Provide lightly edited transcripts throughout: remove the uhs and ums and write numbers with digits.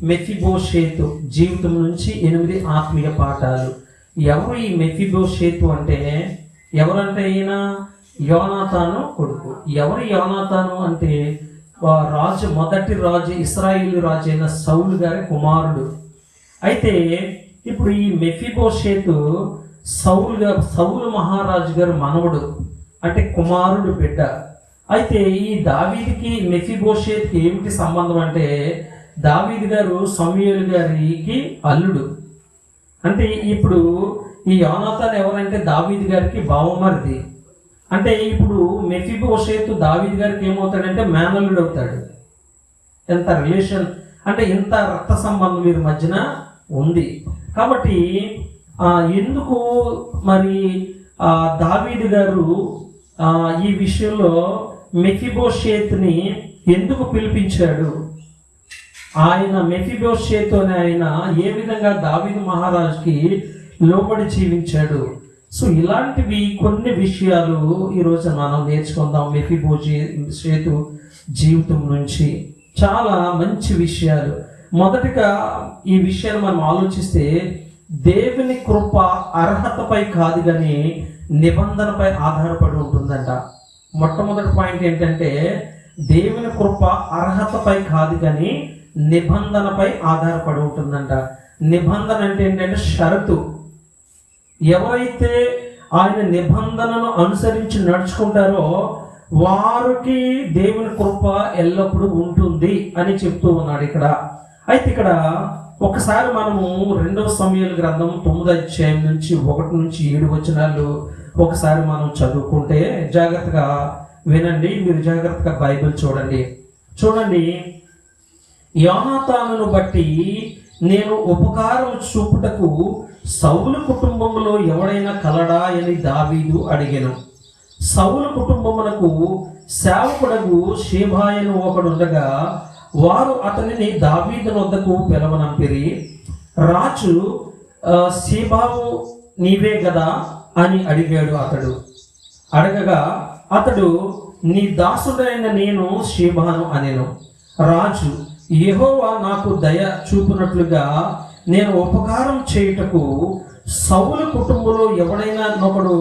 మెఫీబోషేతు జీవితం నుంచి 8 ఆత్మీయ పాఠాలు. ఎవరు ఈ మెఫీబోషేతు అంటే? ఎవరంటే ఈయన యోనాతాను కొడుకు. ఎవరు యోనాతాను అంటే మొదటి రాజు ఇశ్రాయేలు రాజు అయిన సౌలు గారి కుమారుడు. అయితే ఇప్పుడు ఈ మెఫీబోషేతు సౌలు మహారాజు గారు మనవడు, అంటే కుమారుడు బిడ్డ. అయితే ఈ దావీదుకి మెఫీబోషేతుకి ఏమిటి సంబంధం అంటే, దావీదు గారు సమూయేలు గారికి అల్లుడు. అంటే ఇప్పుడు ఈ యోనాతాను ఎవరంటే దావీదు గారికి బావమరిది. అంటే ఇప్పుడు మెఫీబోషేతు దావీదు గారికి ఏమవుతాడంటే మేనల్లుడు అవుతాడు. ఎంత రిలేషన్ అంటే ఇంత రక్త సంబంధం వీరి మధ్యన ఉంది. కాబట్టి ఎందుకు మరి దావీదు గారు ఈ విషయంలో మెఫీబోషేతుని ఎందుకు పిలిపించాడు? ఆయన మెఫీబోషేతు అని ఆయన ఏ విధంగా దావీదు మహారాజుకి లోబడి జీవించాడు? సో ఇలాంటివి కొన్ని విషయాలు ఈరోజు మనం నేర్చుకుందాం. మెఫీబోషేతు జీవితం నుంచి చాలా మంచి విషయాలు. మొదటిగా ఈ విషయాలు మనం ఆలోచిస్తే, దేవుని కృప అర్హతపై కాదు కానీ నిబంధనపై ఆధారపడి ఉంటుందంట. మొట్టమొదటి పాయింట్ ఏంటంటే, దేవుని కృప అర్హతపై కాదు కానీ నిబంధనపై ఆధారపడి ఉంటుందంట. నిబంధన అంటే ఏంటంటే షరతు. ఎవరైతే ఆయన నిబంధనను అనుసరించి నడుచుకుంటారో వారికి దేవుని కృప ఎల్లప్పుడూ ఉంటుంది అని చెప్తూ ఉన్నాడు ఇక్కడ. అయితే ఇక్కడ ఒకసారి మనము 2వ సమూయేలు గ్రంథం 9వ అధ్యాయం నుంచి 1 నుంచి 7 వచనాలు ఒకసారి మనం చదువుకుంటే, జాగ్రత్తగా వినండి, మీరు జాగ్రత్తగా బైబిల్ చూడండి. యోనాతానును బట్టి నేను ఉపకారం చూపుటకు సౌలు కుటుంబంలో ఎవడైనా కలడా అని దావీదు అడిగెను. సౌలు కుటుంబమునకు సేవకుడగు షేబాయను ఒకడుండగా వారు అతనిని దావీదు వద్దకు పిలవనంపిరి. రాజు షేబావు నీవే గదా అని అడిగాడు. అడగగా అతడు నీ దాసుడైన నేను షేబాను అనెను. రాజు యెహోవా నాకు దయ చూపినట్లుగా నేను ఉపకారం చేయుటకు సౌలు కుటుంబంలో ఎవడైనా ఒకడు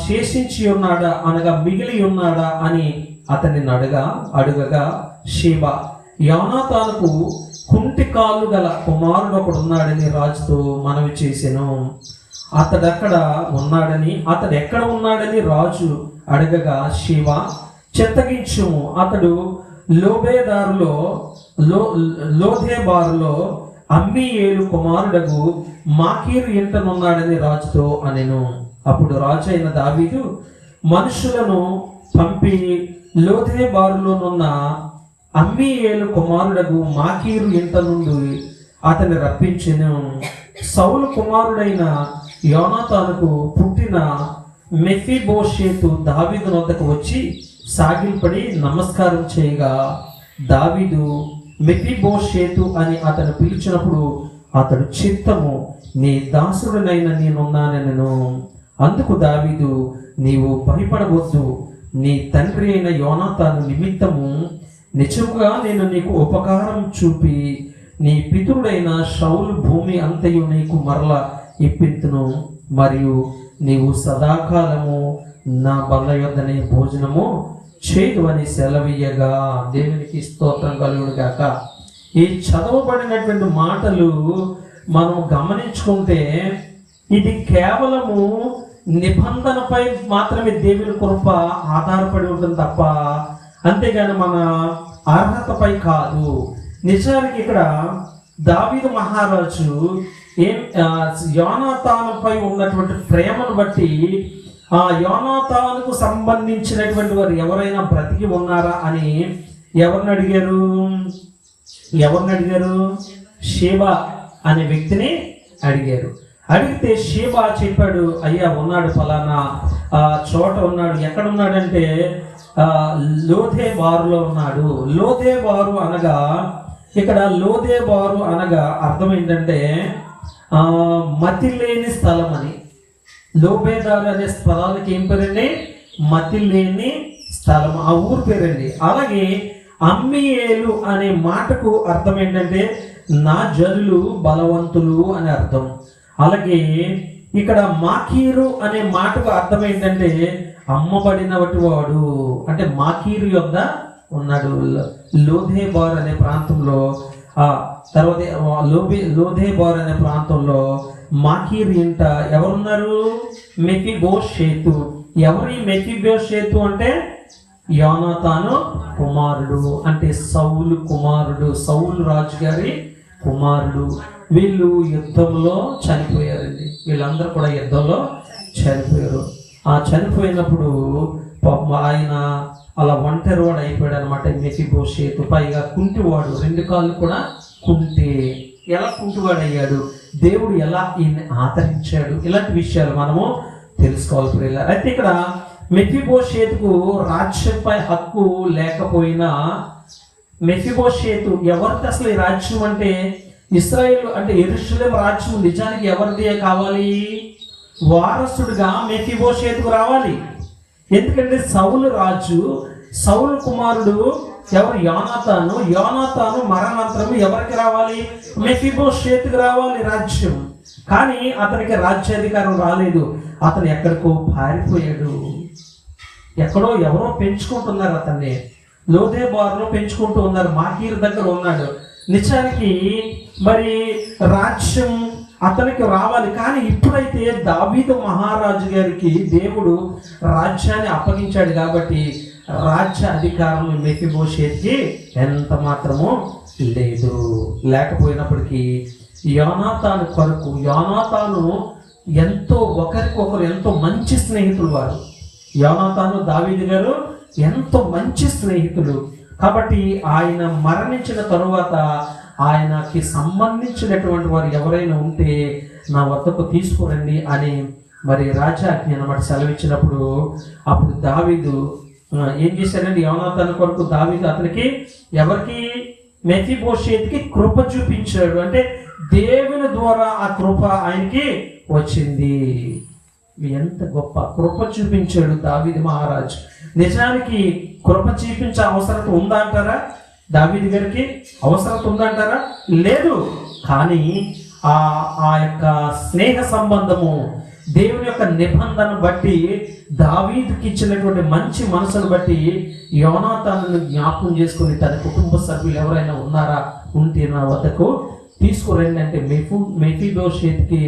శేషించి ఉన్నాడా అనగా మిగిలి ఉన్నాడా అని అతనిని అడుగగా షేబా యోనాతానుకు కుంటి కాళ్ళు గల కుమారుడు ఒకడు ఉన్నాడని రాజుతో మనవి చేసెను. అతడు ఎక్కడ ఉన్నాడని రాజు అడగగా షేబా చెత్తగించుము, అతడు లోదేబారులో అమ్మీయేలు కుమారుడగు మాకీరు ఇంటనున్నాడని రాజుతో అనెను. అప్పుడు రాజు అయిన దావీదు మనుషులను పంపి లోదేబారులోనున్న అమ్మీయేలు కుమారుడగు మాకీరు ఇంట నుండి అతన్ని రప్పించెను. సౌలు కుమారుడైన యోనాతానుకు పుట్టిన మెఫీబోషేతు దావీదు వద్దకు వచ్చి సాగిలపడి నమస్కారం చేయగా దావీదు మెఫీబోషేతు అని అతను పిలిచినప్పుడు అతడు చిత్తము నీ దాసుడనైన నేనున్నానెను. అందుకు దావీదు నీవు భయపడవద్దు, నీ తండ్రి అయిన యోనాతాను నిమిత్తము నిజముగా నేను నీకు ఉపకారం చూపి నీ పితరుడైన సౌలు భూమి అంతయు నీకు మరల ఇప్పింతును. మరియు నీవు సదాకాలము నా బల్ల యొద్దనే భోజనము చేయదు అని సెలవీయగా. దేవునికి స్తోత్రం కలుగును గాక. ఈ చదవబడినటువంటి మాటలు మనం గమనించుకుంటే ఇది కేవలము నిబంధనపై మాత్రమే దేవుని కృప ఆధారపడి ఉంటుంది తప్ప అంతేగాని మన అర్హతపై కాదు. నిజానికి ఇక్కడ దావీదు మహారాజు యోనాతానుపై ఉన్నటువంటి ప్రేమను బట్టి ఆ యోనాతానుకు సంబంధించినటువంటి వారు ఎవరైనా బ్రతికి ఉన్నారా అని ఎవరిని అడిగారు? షేబా అనే వ్యక్తిని అడిగారు. అడిగితే షేబా చెప్పాడు, అయ్యా ఉన్నాడు, ఫలానా చోట ఉన్నాడు. ఎక్కడ ఉన్నాడంటే లోదేబారులో ఉన్నాడు. లోదేబారు అనగా ఇక్కడ లోదేబారు అనగా అర్థం ఏంటంటే మతి లేని స్థలం అని. లోబేదారు అనే స్థలానికి ఏం పేరండి? మతి లేని స్థలం, ఆ ఊరు పేరండి. అలాగే అమ్మీయేలు అనే మాటకు అర్థం ఏంటంటే నా జనులు బలవంతులు అని అర్థం. అలాగే ఇక్కడ మాకీరు అనే మాటకు అర్థం ఏంటంటే అమ్మబడినటువంటి వాడు, అంటే మాకీరు యొద్ద ఉన్నాడు. లోధేబార్ అనే ప్రాంతంలో తర్వాత లోధేబార్ అనే ప్రాంతంలో మాకీరు ఇంట ఎవరున్నారు? మెఫీబోషేతు. ఎవరి మెఫీబోషేతు అంటే యోనాతాను కుమారుడు, అంటే సౌలు కుమారుడు, సౌలు రాజు గారి కుమారుడు. వీళ్ళు యుద్ధంలో చనిపోయారండి. వీళ్ళందరూ కూడా యుద్ధంలో చనిపోయారు. ఆ చనిపోయినప్పుడు ఆయన అలా ఒంటరివాడు అయిపోయాడు అనమాట. మెఫీబోషేతు పైగా కుంటివాడు, 2 కాళ్ళు కూడా కుంటే. ఎలా కుంటివాడు అయ్యాడు, దేవుడు ఎలా ఈయన్ని ఆదరించాడు, ఇలాంటి విషయాలు మనము తెలుసుకోవాలి. అయితే ఇక్కడ మెఫీబోషేతుకు రాజ్యంపై హక్కు లేకపోయినా, మెఫీబోషేతు ఎవరికి అసలు ఈ రాజ్యం అంటే ఇశ్రాయేలు అంటే యెరూషలేము రాజ్యం నిజానికి ఎవరిది కావాలి? వారసుడుగా మెఫీబోషేతుకు రావాలి. ఎందుకంటే సౌలు రాజు, సౌలు కుమారుడు ఎవరు? యోనాతాను. యోనాతాను మరణాంతరం ఎవరికి రావాలి? మెఫీబోషేతుకు రావాలి రాజ్యం. కానీ అతనికి రాజ్యాధికారం రాలేదు. అతను ఎక్కడికో పారిపోయాడు. ఎక్కడో ఎవరో పెంచుకుంటున్నారు అతన్ని, లోదేబారులో పెంచుకుంటూ ఉన్నారు. మాకీరు దగ్గర ఉన్నాడు. నిజానికి మరి రాజ్యం అతనికి రావాలి. కానీ ఇప్పుడైతే దావీదు మహారాజు గారికి దేవుడు రాజ్యాన్ని అప్పగించాడు కాబట్టి రాజ్య అధికారం మెఫీబోషేతుకి ఎంత మాత్రమో లేదు. లేకపోయినప్పటికీ యోనాతాను కొరకు, యోనాతాను ఎంతో ఒకరికొకరు ఎంతో మంచి స్నేహితులు వారు. యోనాతాను దావీదు గారు ఎంతో మంచి స్నేహితులు. కాబట్టి ఆయన మరణించిన తరువాత ఆయనకి సంబంధించినటువంటి వారు ఎవరైనా ఉంటే నా వద్దకు తీసుకురండి అని మరి రాజాజ్ఞ అన్నమాట సెలవిచ్చినప్పుడు, అప్పుడు దావీదు ఏం చేశాడంటే యోనాతాను కొరకు దావీదు అతనికి ఎవరికి? మెఫీబోషేతుకి కృప చూపించాడు. అంటే దేవుని ద్వారా ఆ కృప ఆయనకి వచ్చింది. ఎంత గొప్ప కృప చూపించాడు దావీదు మహారాజు. నిజానికి కృప చూపించే అవసరం ఉందా అంటారా? దావీదు గారికి అవసరం ఉందంటారా? లేదు. కానీ ఆ యొక్క స్నేహ సంబంధము, దేవుని యొక్క నిబంధన బట్టి, దావీదుకి ఇచ్చినటువంటి మంచి మనసును బట్టి యోనాతానును జ్ఞాపకం చేసుకుని తన కుటుంబ సభ్యులు ఎవరైనా ఉన్నారా, ఉంటే నా వద్దకు తీసుకురండి అంటే మెఫీబోషేతుకి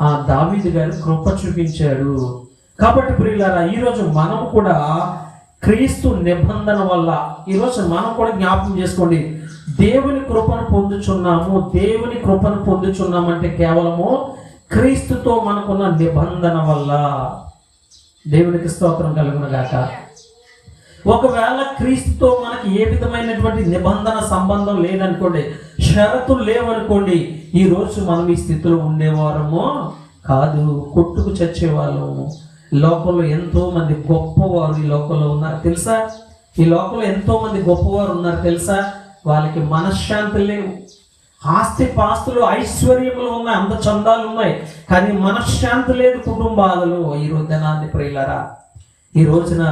ఆ దావీదు గారు కృప చూపించాడు. కాబట్టి ప్రియులారా, ఈరోజు మనం కూడా క్రీస్తు నిబంధన వల్ల ఈరోజు మనం కూడా జ్ఞాపకం చేసుకోండి, దేవుని కృపను పొందుచున్నాము. దేవుని కృపను పొందుచున్నామంటే కేవలము క్రీస్తుతో మనకున్న నిబంధన వల్ల. దేవునికి స్తోత్రం కలుగును గాక. ఒకవేళ క్రీస్తుతో మనకి ఏ విధమైనటువంటి నిబంధన సంబంధం లేదనుకోండి, షరతులు లేవనుకోండి, ఈ రోజు మనం ఈ స్థితిలో ఉండేవారమో కాదు, కొట్టుకు చచ్చేవాళ్ళము. లోకంలో ఎంతో మంది గొప్పవారు ఈ లోకంలో ఉన్నారు తెలుసా? ఈ లోకంలో ఎంతో మంది గొప్పవారు ఉన్నారు తెలుసా? వాళ్ళకి మనశ్శాంతి లేవు. ఆస్తి పాస్తులు ఐశ్వర్యములు ఉన్నాయి, అంత చందాలు ఉన్నాయి, కానీ మనశ్శాంతి లేదు కుటుంబాలలో. ఈ రోజునాన్ని ప్రియులారా, ఈ రోజున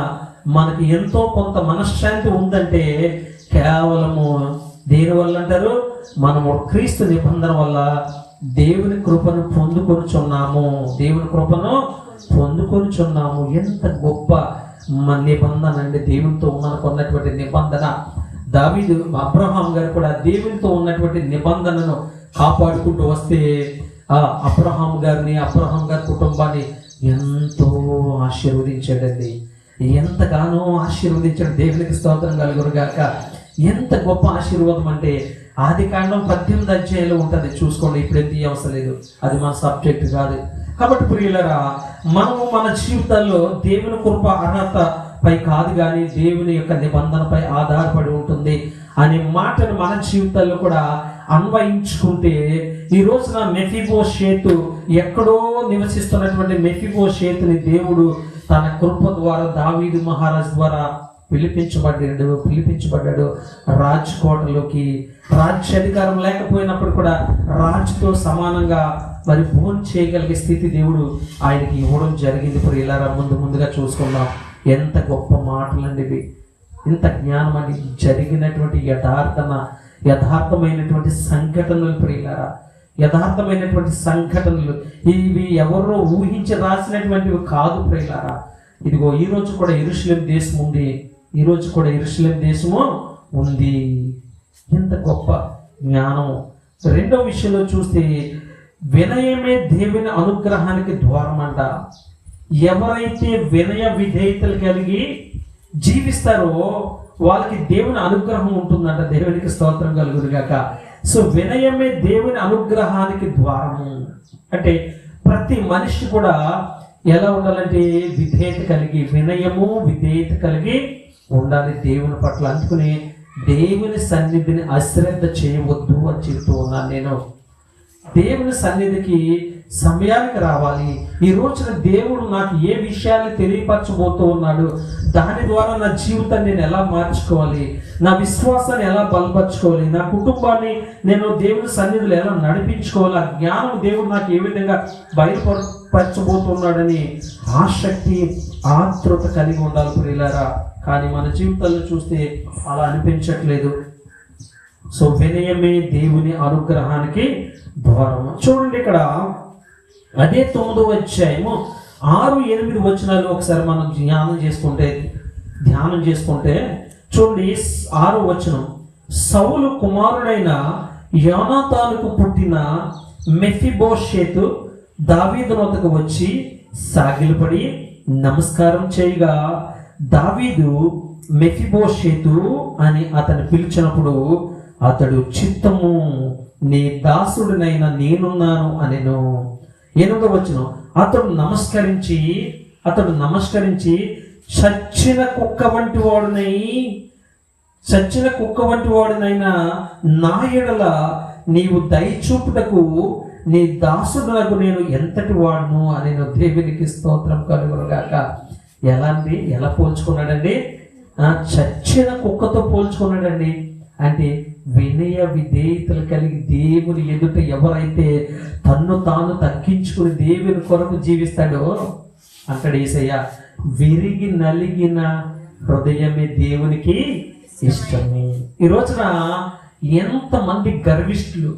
మనకి ఎంతో కొంత మనశ్శాంతి ఉందంటే కేవలము దేనివల్ల అంటారు? మనము క్రీస్తు నిబంధన వల్ల దేవుని కృపను పొందుకొనుచున్నాము. దేవుని కృపను పొందుకొనుచున్నాము. ఎంత గొప్ప నిబంధన అండి దేవునితో మనకు ఉన్నటువంటి నిబంధన. దావీదు అబ్రహాం గారు కూడా దేవునితో ఉన్నటువంటి నిబంధనను కాపాడుకుంటూ వస్తే అబ్రహాం గారిని, అబ్రహాం గారి కుటుంబాన్ని ఎంతో ఆశీర్వదించాడండి. ఎంతగానో ఆశీర్వదించాడు. దేవునికి స్తోత్రం కలుగును గాక. ఎంత గొప్ప ఆశీర్వాదం అంటే ఆదికాండం 18 అధ్యాయంలో ఉంటుంది, చూసుకోండి. ఇప్పుడు ఎంత అవసరం లేదు, అది మన సబ్జెక్ట్ కాదు. కాబట్టి ప్రియులరా, మనము మన జీవితాల్లో దేవుని కృప అర్హత పై కాదు కానీ దేవుని యొక్క నిబంధనపై ఆధారపడి ఉంటుంది అనే మాటను మన జీవితాల్లో కూడా అన్వయించుకుంటే, ఈ రోజున మెఫీబోషేతు ఎక్కడో నివసిస్తున్నటువంటి మెఫీబోషేతుని దేవుడు తన కృప ద్వారా దావీదు మహారాజు ద్వారా పిలిపించబడ్డాడు రాజ్కోటలోకి. రాజ్యాధికారం లేకపోయినప్పుడు కూడా రాజుతో సమానంగా మరి భోజనం చేయగలిగే స్థితి దేవుడు ఆయనకి ఇవ్వడం జరిగింది. ఇప్పుడు ఇలా ముందుగా చూసుకుందాం. ఎంత గొప్ప మాటలండి ఇవి. ఇంత జ్ఞానం అని జరిగినటువంటి యథార్థమైనటువంటి సంఘటనలు ప్రియులారా, యథార్థమైనటువంటి సంఘటనలు. ఇవి ఎవరో ఊహించి రాసినటువంటివి కాదు ప్రియులారా. ఇదిగో ఈరోజు కూడా యెరూషలేము దేశం ఉంది, ఈరోజు కూడా యెరూషలేము దేశము ఉంది. ఎంత గొప్ప జ్ఞానము. రెండవ విషయంలో చూస్తే వినయమే దేవుని అనుగ్రహానికి ద్వారం అంట. ఎవరైతే వినయ విధేయతలు కలిగి జీవిస్తారో వాళ్ళకి దేవుని అనుగ్రహం ఉంటుందంట. దేవునికి స్తోత్రం కలుగునుగాక. సో వినయమే దేవుని అనుగ్రహానికి ద్వారము. అంటే ప్రతి మనిషి కూడా ఎలా ఉండాలంటే విధేయత కలిగి, వినయము విధేయత కలిగి ఉండాలి దేవుని పట్ల. అందుకుని దేవుని సన్నిధిని అశ్రద్ధ చేయవద్దు అని చెప్తూ ఉన్నాను నేను. దేవుని సన్నిధికి సమయానికి రావాలి. ఈ రోజున దేవుడు నాకు ఏ విషయాన్ని తెలియపరచబోతూ ఉన్నాడు, దాని ద్వారా నా జీవితాన్ని నేను ఎలా మార్చుకోవాలి, నా విశ్వాసాన్ని ఎలా బలపరచుకోవాలి, నా కుటుంబాన్ని నేను దేవుని సన్నిధిలో ఎలా నడిపించుకోవాలి, ఆ జ్ఞానం దేవుడు నాకు ఏ విధంగా బయలుపరచబోతున్నాడని ఆసక్తి ఆతృత కలిగి ఉండాలి ప్రియులారా. కానీ మన జీవితాల్లో చూస్తే అలా అనిపించట్లేదు. సో వినయమే దేవుని అనుగ్రహానికి ద్వారం. చూడండి ఇక్కడ అదే 9వ అధ్యాయము 6-8 వచనాలు ఒకసారి మనం ధ్యానం చేసుకుంటే చూడండి. 6వ వచనం, సౌలు కుమారుడైన యోనాతానుకు పుట్టిన మెఫీబోషెతు దావీదు నొద్దకు వచ్చి సాగిలపడి నమస్కారం చేయగా, దావీదు మెఫీబోషెతు అని అతను పిలిచినప్పుడు అతడు చిత్తము, నీ దాసుడినైనా నేనున్నాను అనెను. 8వ వచనం, అతడు నమస్కరించి చచ్చిన కుక్క వంటి వాడునైనా నా ఎడల నీవు దయచూపుటకు నీ దాసుడునకు నేను ఎంతటి వాడును అని దేవునికి స్తోత్రం కలుగునుగాక. ఎలా పోల్చుకున్నాడండి? చచ్చిన కుక్కతో పోల్చుకున్నాడండి. అంటే వినయ విధేయతలు కలిగి దేవుని ఎదుట ఎవరైతే తన్ను తాను తగ్గించుకుని దేవుని కొరకు జీవిస్తాడో అంటాడు యేసయ్య, విరిగి నలిగిన హృదయమే దేవునికి ఇష్టమే. ఈ రోజున ఎంతమంది గర్విష్ఠులు,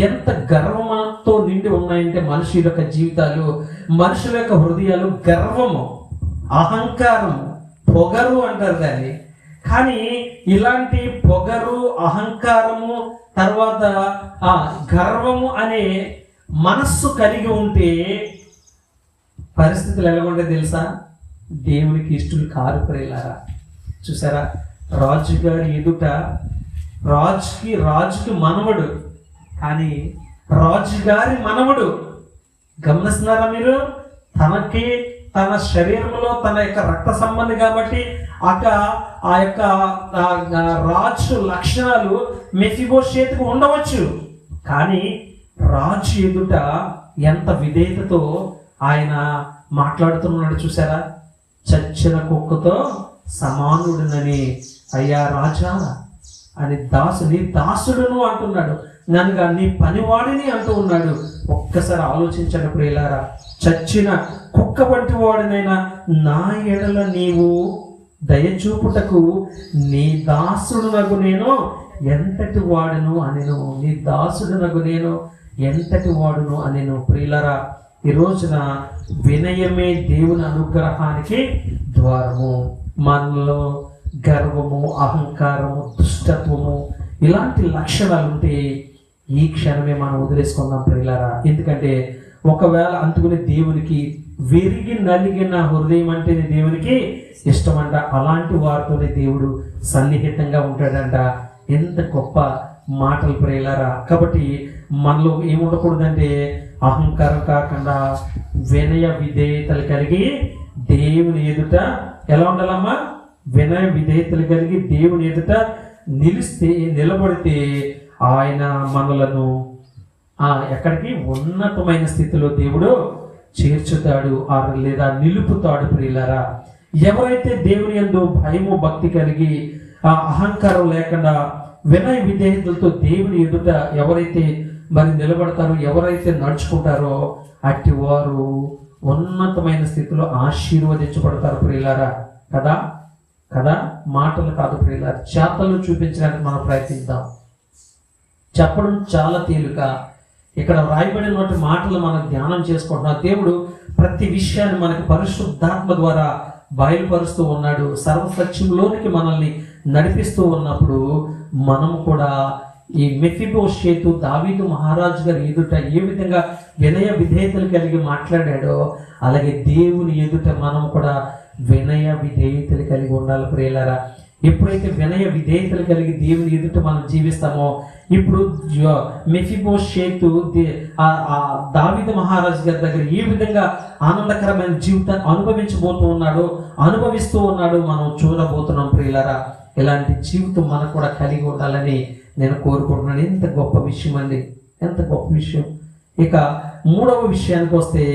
ఎంత గర్వంతో నిండి ఉన్నాయంటే మనుషుల యొక్క జీవితాలు, మనుషుల యొక్క హృదయాలు గర్వము, అహంకారము, పొగరు అంటారు దాన్ని. కానీ ఇలాంటి పొగరు, అహంకారము, తర్వాత గర్వము అనే మనస్సు కలిగి ఉంటే పరిస్థితులు ఎలా ఉంటాయి తెలుసా? దేవునికి ఇష్టలు కారు ప్రియులారా. చూసారా, రాజుగారి ఎదుట రాజుకి మనవడు, కానీ రాజుగారి మనవడు, గమనిస్తున్నారా మీరు? తన శరీరంలో తన యొక్క రక్త సంబంధి కాబట్టి ఆ యొక్క రాజు లక్షణాలు మెఫీబోషెతుకు ఉండవచ్చు. కానీ రాజు ఎదుట ఎంత విధేయతతో ఆయన మాట్లాడుతున్నాడు చూసారా? చచ్చిన కుక్కతో సమానుడునని, అయ్యా రాజా అని దాసుడును అంటున్నాడు, నన్ను నీ పనివాడిని అంటూ ఉన్నాడు. ఒక్కసారి ఆలోచించండి ప్రియులారా, చచ్చిన కుక్క వంటి వాడినైనా నా ఎడల నీవు దయచూపుటకు నీ దాసుడునగు నేను ఎంతటి వాడును అనెను. నీ దాసుడునగు నేను ఎంతటి వాడును అనెను. ప్రియులారా, ఈ రోజున వినయమే దేవుని అనుగ్రహానికి ద్వారము. మనలో గర్వము, అహంకారము, దుష్టత్వము ఇలాంటి లక్షణాలు ఉంటే ఈ క్షణమే మనం వదిలేసుకుందాం ప్రియులారా. ఎందుకంటే ఒకవేళ అందుకునే దేవునికి విరిగి నలిగిన హృదయం అంటేనే దేవునికి ఇష్టమంట. అలాంటి వారితోనే దేవుడు సన్నిహితంగా ఉంటాడంట. ఎంత గొప్ప మాటలు ప్రియులారా. కాబట్టి మనలో ఏముండకూడదంటే అహంకారం కాకుండా వినయ విధేయతలు కలిగి దేవుని ఎదుట ఎలా ఉండాలమ్మా? వినయ విధేయతలు కలిగి దేవుని ఎదుట నిలబడితే ఆయన మనలను ఎక్కడికి ఉన్నతమైన స్థితిలో దేవుడు చేర్చుతాడు లేదా నిలుపుతాడు ప్రియులారా. ఎవరైతే దేవుని యందు భయము భక్తి కలిగి అహంకారం లేకుండా వినయ విధేయతలతో దేవుని ఎదుట ఎవరైతే నిలబడతారో, ఎవరైతే నడుచుకుంటారో అట్టి వారు ఉన్నతమైన స్థితిలో ఆశీర్వదించబడతారు ప్రియులారా కదా. కదా. మాటలు కాదు ప్రియులారా, చేతలు చూపించడానికి మనం ప్రయత్నిద్దాం. చెప్పడం చాలా తేలిక. ఇక్కడ రాయబడినటువంటి మాటలు మనం ధ్యానం చేసుకుంటున్నాం. దేవుడు ప్రతి విషయాన్ని మనకు పరిశుద్ధాత్మ ద్వారా బయలుపరుస్తూ ఉన్నాడు. సర్వసత్యంలోనికి మనల్ని నడిపిస్తూ ఉన్నప్పుడు మనం కూడా ఈ మెఫీబోషేతు దావీదు మహారాజు గారి ఎదుట ఏ విధంగా వినయ విధేయతలు కలిగి మాట్లాడాడో అలాగే దేవుని ఎదుట మనం కూడా వినయ విధేయతలు కలిగి ఉండాలి ప్రియులారా. ఎప్పుడైతే వినయ విధేయతలు కలిగి దేవుని ఎదుట మనం జీవిస్తామో, ఇప్పుడు మెఫీబోషేతు దావీదు మహారాజు గారి దగ్గర ఏ విధంగా ఆనందకరమైన జీవితాన్ని అనుభవిస్తూ ఉన్నాడో మనం చూడబోతున్నాం ప్రియులారా. ఇలాంటి జీవితం మనకు కూడా కలిగి ఉండాలని నేను కోరుకుంటున్నాను. ఎంత గొప్ప విషయం అండి, ఎంత గొప్ప విషయం. ఇక మూడవ విషయానికి వస్తే,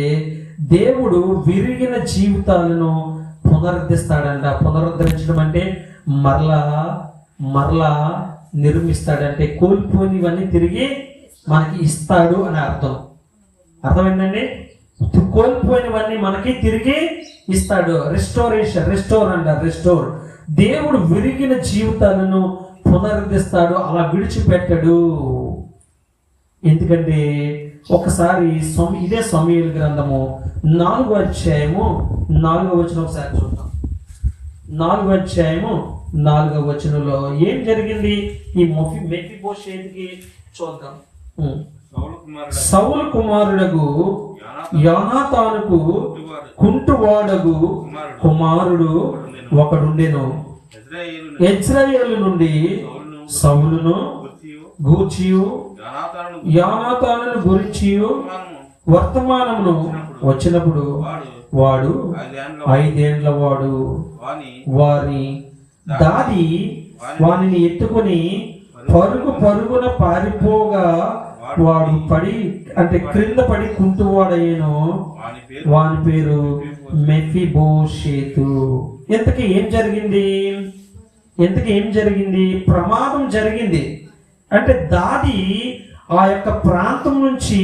దేవుడు విరిగిన జీవితాలను పునరుద్ధరిస్తాడంట. పునరుద్ధరించడం అంటే మరలా నిర్మిస్తాడంటే కోల్పోనివన్నీ తిరిగి మనకి ఇస్తాడు అని అర్థం. అర్థమైందండి? కోల్పోయినవన్నీ మనకి తిరిగి ఇస్తాడు. రెస్టోర్. దేవుడు విరిగిన జీవితాలను పునరుద్ధరిస్తాడు, అలా విడిచిపెట్టాడు. ఎందుకంటే ఒకసారి ఇదే సమూయేలు గ్రంథము 4వ అధ్యాయము 4వ వచనం ఒకసారి చూద్దాం. 4వ అధ్యాయము 4వ వచనంలో ఏం జరిగింది ఈ మెఫీబోషేతుకి చూద్దాం. సౌలు కుమారుడగు యోనాతానుకు కుంటువాడగు కుమారుడు ఒకడుండెను. ఇశ్రాయేలు నుండి సౌలును గూర్చియు యోనాతానును గురించియు వర్తమానమును వచ్చినప్పుడు వాడు 5 ఏండ్ల వాడు. వాని దాది వానిని ఎత్తుకుని పరుగున పారిపోగా వాడు క్రింద పడి కుంటువాడయ్యను. వాని పేరు మెఫీబోషేతు. ఇంతకీ ఏం జరిగింది? ప్రమాదం జరిగింది. అంటే దాది ఆ యొక్క ప్రాంతం నుంచి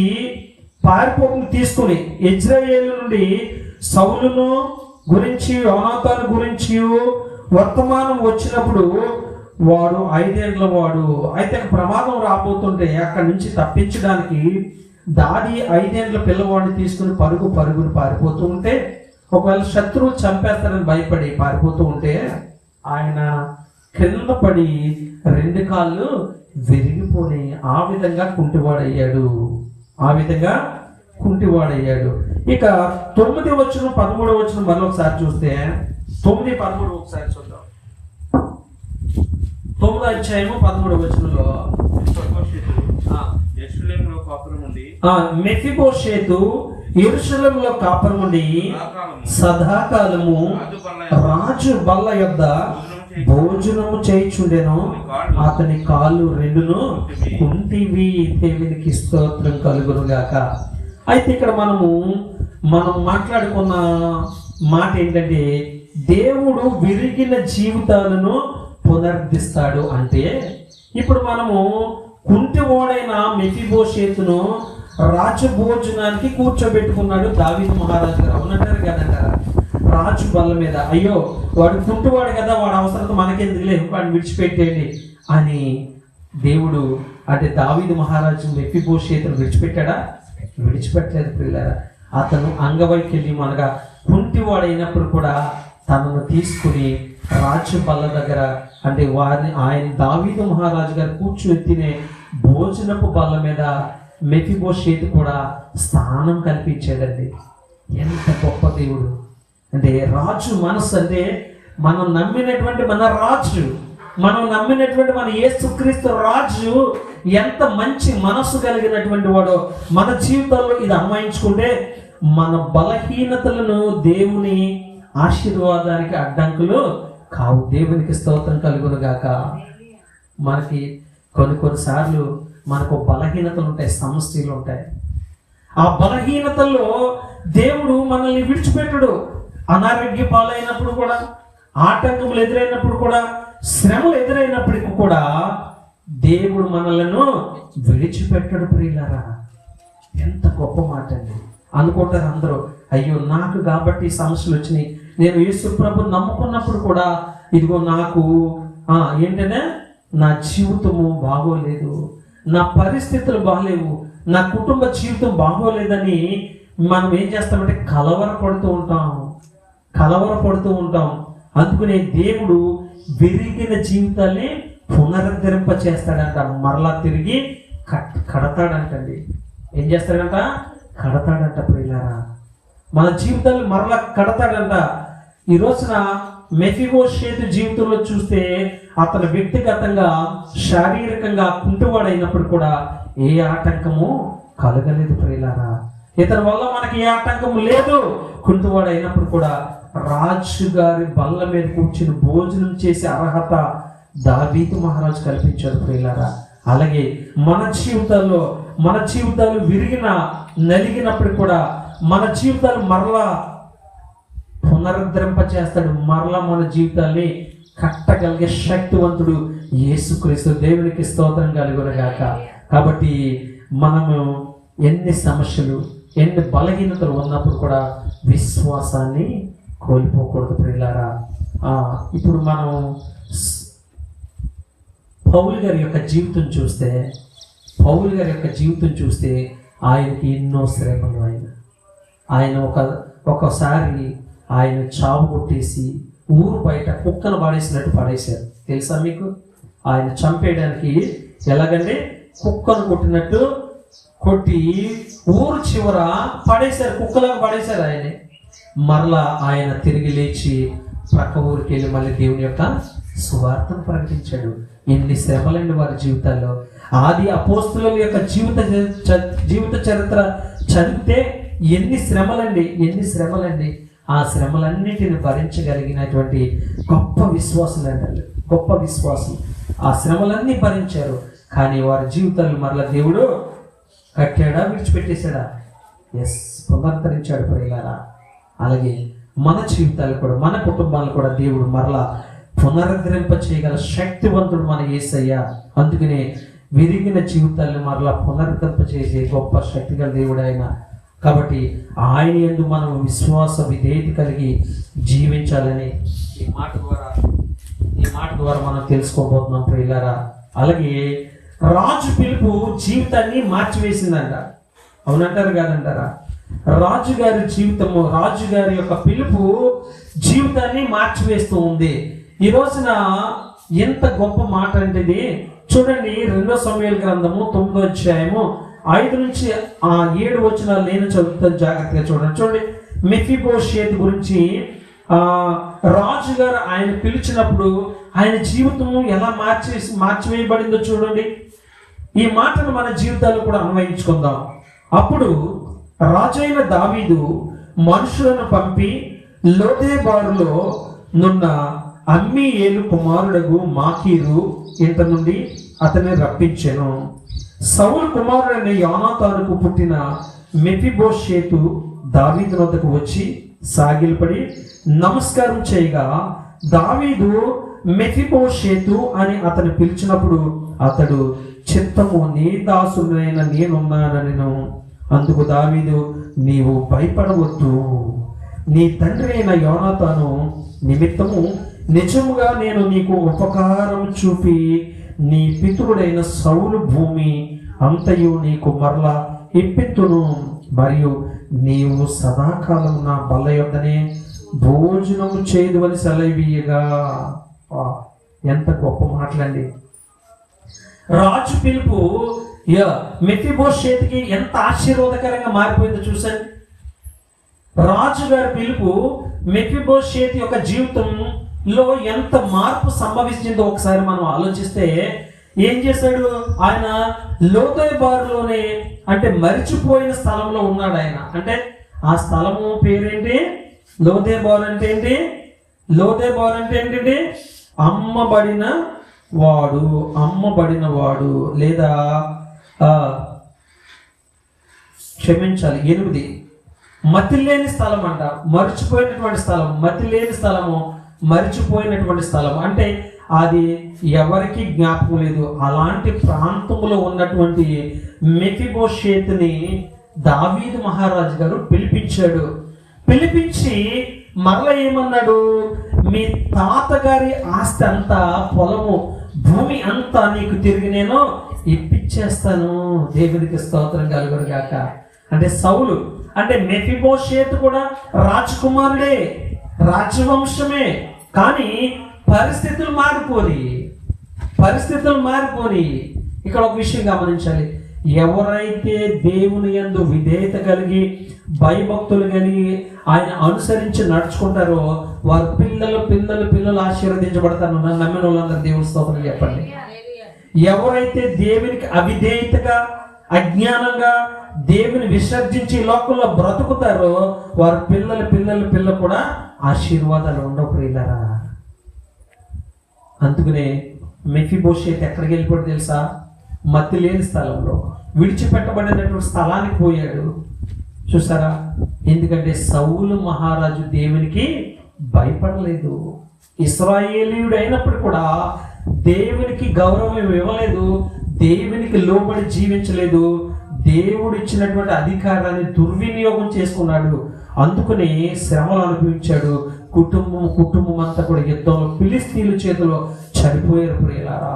పారిపోకుండా తీసుకుని ఇశ్రాయేలు నుండి సౌలును గురించి యోనాతాను గురించి వర్తమానం వచ్చినప్పుడు వాడు 5 ఏండ్ల వాడు. అయితే ప్రమాదం రాబోతుంటే అక్కడి నుంచి తప్పించడానికి దాది 5 ఏండ్ల పిల్లవాడిని తీసుకుని పరుగును పారిపోతూ ఉంటే, ఒకవేళ శత్రువులు చంపేస్తారని భయపడి పారిపోతూ ఉంటే ఆయన కింద పడి 2 కాళ్ళు విరిగిపోయి ఆ విధంగా కుంటివాడయ్యాడు. ఇక 9వ వచనం 13వ వచనం మరొకసారి చూస్తే 9-13 ఒకసారి చూద్దాం. 9వ అధ్యాయము 13వ వచనంలో మెఫీబోషేతు యెరూషలేములో కాపురముండి సదాకాలము రాజు బల్ల యొద్ద భోజనము చేయుచుండెను. అతని కాళ్ళు 2 కుంటివి. దేవునికి స్తోత్రం కలుగును గాక. అయితే ఇక్కడ మనం మాట్లాడుకున్న మాట ఏంటంటే, దేవుడు విరిగిన జీవితాలను పునరుద్ధరిస్తాడు. అంటే ఇప్పుడు మనము కుంటివాడైన మెఫీబోషేతును రాజభోజనానికి కూర్చోబెట్టుకున్నాడు దావీదు మహారాజు గారు. అవునంటారు కదంటారా? రాజు బల్ల మీద, అయ్యో వాడు కుంటివాడు కదా, వాడు అవసరం మనకెందుకులే, వాడిని విడిచిపెట్టేయండి అని దేవుడు అంటే దావీదు మహారాజు మెఫీబోషేతును విడిచిపెట్టాడా? విడిచిపెట్టలేదు పిల్లరా. అతను అంగవైకల్యం అనగా కుంటివాడైనప్పుడు కూడా తనను తీసుకుని రాజు బల్ల దగ్గర అంటే ఆయన దావీదు మహారాజు గారు కూర్చొని భోజనపు బల్ల మీద మెఫీబోషేతు కూడా స్థానం కల్పించాడండి. ఎంత గొప్ప దేవుడు అంటే! రాజు మనసు అంటే మనం నమ్మినటువంటి మన యేసుక్రీస్తు రాజు ఎంత మంచి మనస్సు కలిగినటువంటి వాడో మన జీవితాల్లో ఇది అన్వయించుకుంటే మన బలహీనతలను దేవుని ఆశీర్వాదానికి అడ్డంకులు కావు. దేవునికి స్తోత్రం కలుగును గాక. మనకి కొన్నిసార్లు మనకు బలహీనతలు ఉంటాయి, సమస్యలు ఉంటాయి. ఆ బలహీనతల్లో దేవుడు మనల్ని విడిచిపెట్టడు. అనారోగ్య పాలైనప్పుడు కూడా, ఆటంకములు ఎదురైనప్పుడు కూడా, శ్రమలు ఎదురైనప్పటికీ కూడా దేవుడు మనలను విడిచిపెట్టడు ప్రియులారా. ఎంత గొప్ప మాట అండి. అనుకుంటారు అందరూ, అయ్యో నాకు కాబట్టి సమస్యలు వచ్చినాయి, నేను యేసు ప్రభుని నమ్ముకున్నప్పుడు కూడా ఇదిగో నాకు ఏంటంటే నా జీవితము బాగోలేదు, నా పరిస్థితులు బాగలేవు, నా కుటుంబ జీవితం బాగోలేదని మనం ఏం చేస్తామంటే కలవరపడుతూ ఉంటాం. అందుకనే దేవుడు విరిగిన జీవితాన్ని పునరుద్ధరింప చేస్తాడంట, మరలా తిరిగి కడతాడంటండి. ఏం చేస్తాడంట? కడతాడంట. ప్రియులారా, మన జీవితాన్ని మరలా కడతాడంట. ఈ రోజున మెఫీబోషేతు జీవితంలో చూస్తే అతను వ్యక్తిగతంగా శారీరకంగా కుంటువాడైనప్పుడు కూడా ఏ ఆటంకము కలగలేదు. ప్రియులారా, ఇతని వల్ల మనకి ఏ ఆటంకము లేదు. కుంటువాడైనప్పుడు కూడా రాజుగారి బల్ల మీద కూర్చుని భోజనం చేసే అర్హత దావీదు మహారాజు కల్పించాడు. ప్రియులారా, అలాగే మన జీవితాలు నలిగినప్పుడు కూడా మన జీవితాలు మరలా పునరుద్ధరింప చేస్తాడు. మరలా మన జీవితాన్ని కట్టగలిగే శక్తివంతుడు యేసుక్రీస్తు. దేవునికి స్తోత్రం కలుగునుగాక. కాబట్టి మనము ఎన్ని సమస్యలు, ఎన్ని బలహీనతలు ఉన్నప్పుడు కూడా విశ్వాసాన్ని కోల్పోకూడదు. ప్రియులారా, ఇప్పుడు మనం పౌలు గారి యొక్క జీవితం చూస్తే ఆయనకి ఎన్నో శ్రమలు. ఆయన ఒకసారి ఆయన చావు కొట్టేసి ఊరు బయట కుక్కను పడేశారు. తెలుసా మీకు? ఆయన చంపేయడానికి ఎలాగంటే కుక్కను కొట్టినట్టు కొట్టి ఊరు చివర పడేశారు, కుక్కలాగా పడేశారు. ఆయనే మరలా ఆయన తిరిగి లేచి ప్రక్క ఊరికి వెళ్ళి మళ్ళీ దేవుని యొక్క సువార్తను ప్రకటించాడు. ఎన్ని శ్రమలండి వారి జీవితాల్లో. ఆది అపోస్తుల యొక్క జీవిత చరిత్ర చదివితే ఎన్ని శ్రమలండి. ఆ శ్రమలన్నిటిని భరించగలిగినటువంటి గొప్ప విశ్వాసులు ఆ శ్రమలన్నీ భరించారు. కానీ వారి జీవితాలు మరలా దేవుడు కట్టాడా, విడిచిపెట్టేశాడా? పునరుద్ధరించాడు. ప్రియులారా, అలాగే మన జీవితాలు కూడా, మన కుటుంబాలు కూడా దేవుడు మరలా పునరుద్ధరింప చేయగల శక్తివంతుడు మన యేసయ్య. అందుకనే విరిగిన జీవితాలను మరలా పునరుద్ధరింప చేసే గొప్ప శక్తిగల దేవుడు ఆయన. కాబట్టి ఆయన యందు మనం విశ్వాస విధేయత కలిగి జీవించాలని ఈ మాట ద్వారా మనం తెలుసుకోబోతున్నాం. ప్రియులారా, అలాగే రాజు పిలుపు జీవితాన్ని మార్చివేసిందంట. అవునంటారు కాదంటారా? రాజుగారి యొక్క పిలుపు జీవితాన్ని మార్చివేస్తూ ఉంది. ఈ రోజున ఎంత గొప్ప మాట అంటే ఇది చూడండి. 2 సమూయేలు గ్రంథము 9వ అధ్యాయము 5 నుంచి 7 వచనాలు నేను చదువుతాను, జాగ్రత్తగా చూడండి. మెఫీబోషేతు గురించి రాజుగారు ఆయన పిలిచినప్పుడు ఆయన జీవితం ఎలా మార్చివేయబడిందో చూడండి. ఈ మాటను మన జీవితాల్లో కూడా అన్వయించుకుందాం. అప్పుడు రాజైన దావీదు మనుషులను పంపి లోదేబారులో నున్న అమ్మీయేలు కుమారుడగు మాకీరు ఇంట నుండి అతన్ని రప్పించెను. సౌలు కుమారుడైన యోనాతానుకు పుట్టిన మెఫీబోషేతు దావీదు వద్దకు వచ్చి సాగిలపడి నమస్కారం చేయగా దావీదు మెఫీబోషేతు అని అతను పిలిచినప్పుడు అతడు చిత్తము నీ దాసుడైన నేనున్నానెను. అందుకు దావీదు, నీవు భయపడవద్దు, నీ తండ్రి అయిన యోనాతాను నిమిత్తము నిజముగా నేను నీకు ఉపకారం చూపి నీ పితరుడైన సౌలు భూమి అంతయు నీకు మరలా ఇప్పిత్తును, మరియు నీవు సదాకాలం నా బల్ల యొద్దనే భోజనము చేయదువని సెలవీయగా. ఎంత గొప్ప మాటలండి. రాజు పిలుపు మెఫీబోషేతుకి ఎంత ఆశీర్వాదకరంగా మారిపోయిందో చూసండి. రాజుగారి పిలుపు మెఫీబోషేతు యొక్క జీవితంలో ఎంత మార్పు సంభవించిందో ఒకసారి మనం ఆలోచిస్తే, ఏం చేశాడు ఆయన? లోదేబారులోనే, అంటే మరిచిపోయిన స్థలంలో ఉన్నాడు ఆయన. అంటే ఆ స్థలము పేరేంటి? లోదేబారు అంటే ఏంటి? లోదేబారు అంటే ఏంటంటే అమ్మబడిన వాడు లేదా క్షమించాలి 8 మతిలేని స్థలం అంట. మరిచిపోయినటువంటి స్థలం, మతిలేని స్థలము, మరిచిపోయినటువంటి స్థలం అంటే అది ఎవరికి జ్ఞాపకం లేదు. అలాంటి ప్రాంతంలో ఉన్నటువంటి మెఫీబోషేతుని దావీదు మహారాజు గారు పిలిపించి మరలా ఏమన్నాడు? మీ తాతగారి ఆస్తి అంతా, పొలము, భూమి అంతా నీకు తిరిగి నేను ఇప్పించేస్తాను. దేవునికి స్తోత్రం కలుగును గాక. అంటే సౌలు అంటే మెఫీబోషేతు కూడా రాజకుమారుడే, రాజవంశమే. కానీ పరిస్థితులు మారిపోయి ఇక్కడ ఒక విషయం గమనించాలి. ఎవరైతే దేవుని యందు విధేయత కలిగి, భయభక్తులు కలిగి ఆయన అనుసరించి నడుచుకుంటారో వారి పిల్లలు ఆశీర్వదించబడతారు. నన్ను నమ్మిన వాళ్ళందరూ దేవుని స్తోత్రం చెప్పండి. ఎవరైతే దేవునికి అవిధేయతగా, అజ్ఞానంగా దేవుని విసర్జించి లోకంలో బ్రతుకుతారో వారి పిల్లలు కూడా ఆశీర్వాదాలు ఉండవు ప్రియులారా. అందుకనే మెఫీబోషేతు ఎక్కడికి వెళ్ళిపోయాడు తెలుసా? మత్తి లేని స్థలంలో, విడిచిపెట్టబడినటువంటి స్థలానికి పోయాడు. చూసారా? ఎందుకంటే సౌలు మహారాజు దేవునికి భయపడలేదు. ఇశ్రాయేలీయుడు అయినప్పుడు కూడా దేవునికి గౌరవం ఇవ్వలేదు, దేవునికి లోబడి జీవించలేదు, దేవుడు ఇచ్చినటువంటి అధికారాన్ని దుర్వినియోగం చేసుకున్నాడు. అందుకని శ్రమలు అనుభవించాడు. కుటుంబం అంతా కూడా యుద్ధంలో ఫిలిస్తీన్ల చేతిలో చనిపోయారు ప్రియులారా.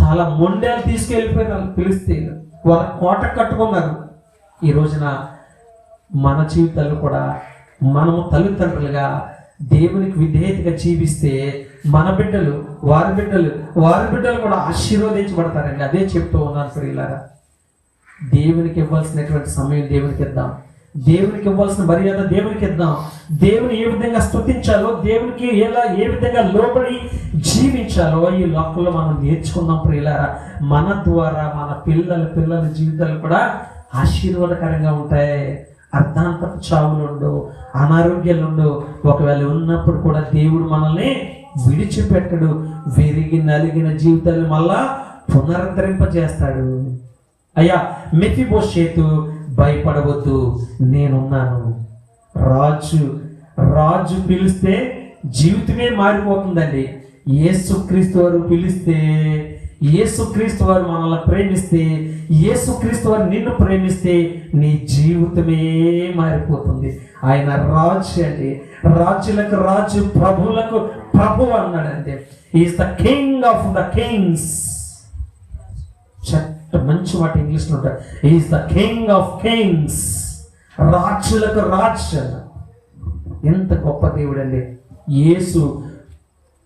చాలా మొండేలు తీసుకెళ్ళిపోయినారు ఫిలిస్తీన్లు. వాళ్ళ కోట కట్టుకున్నారు. ఈ రోజున మన జీవితాలు కూడా మనము తల్లిదండ్రులుగా దేవునికి విధేయతగా జీవిస్తే మన బిడ్డలు, వారి బిడ్డలు కూడా ఆశీర్వదించబడతారండి. అదే చెప్తూ ఉన్నాను ప్రియులారా. దేవునికి ఇవ్వాల్సినటువంటి సమయం దేవునికి ఇద్దాం, దేవునికి ఇవ్వాల్సిన మర్యాద దేవునికి ఇద్దాం. దేవుని ఏ విధంగా స్తుతించాలో, దేవునికి ఏ విధంగా లోబడి జీవించాలో ఈ లోకంలో మనం నేర్చుకుందాం ప్రియులారా. మన ద్వారా మన పిల్లల జీవితాలు కూడా ఆశీర్వాదకరంగా ఉంటాయి. అర్ధాంతపు చావులుండు, అనారోగ్యాలుండు. ఒకవేళ ఉన్నప్పుడు కూడా దేవుడు మనల్ని విడిచిపెట్టడు. విరిగి నలిగిన జీవితాలు మళ్ళా పునరుద్ధరింపజేస్తాడు. అయ్యా మెఫీబోషేతు, భయపడవద్దు, నేనున్నాను. రాజు పిలిస్తే జీవితమే మారిపోతుందండి. యేసుక్రీస్తు వారు పిలిస్తే, యేసుక్రీస్తు వారు మనల్ని ప్రేమిస్తే, యేసుక్రీస్తు వారు నిన్ను ప్రేమిస్తే నీ జీవితమే మారిపోతుంది. ఆయన రాజు అండి, రాజులకు రాజు, ప్రభువులకు ప్రభు అన్నాడంటే. Is the king of the Kings. మంచి మాట ఇంగ్లీష్లో ఉంటాడు. Is the king of Kings. రాజులకు రాజు. ఎంత గొప్ప దేవుడు అండి. యేసు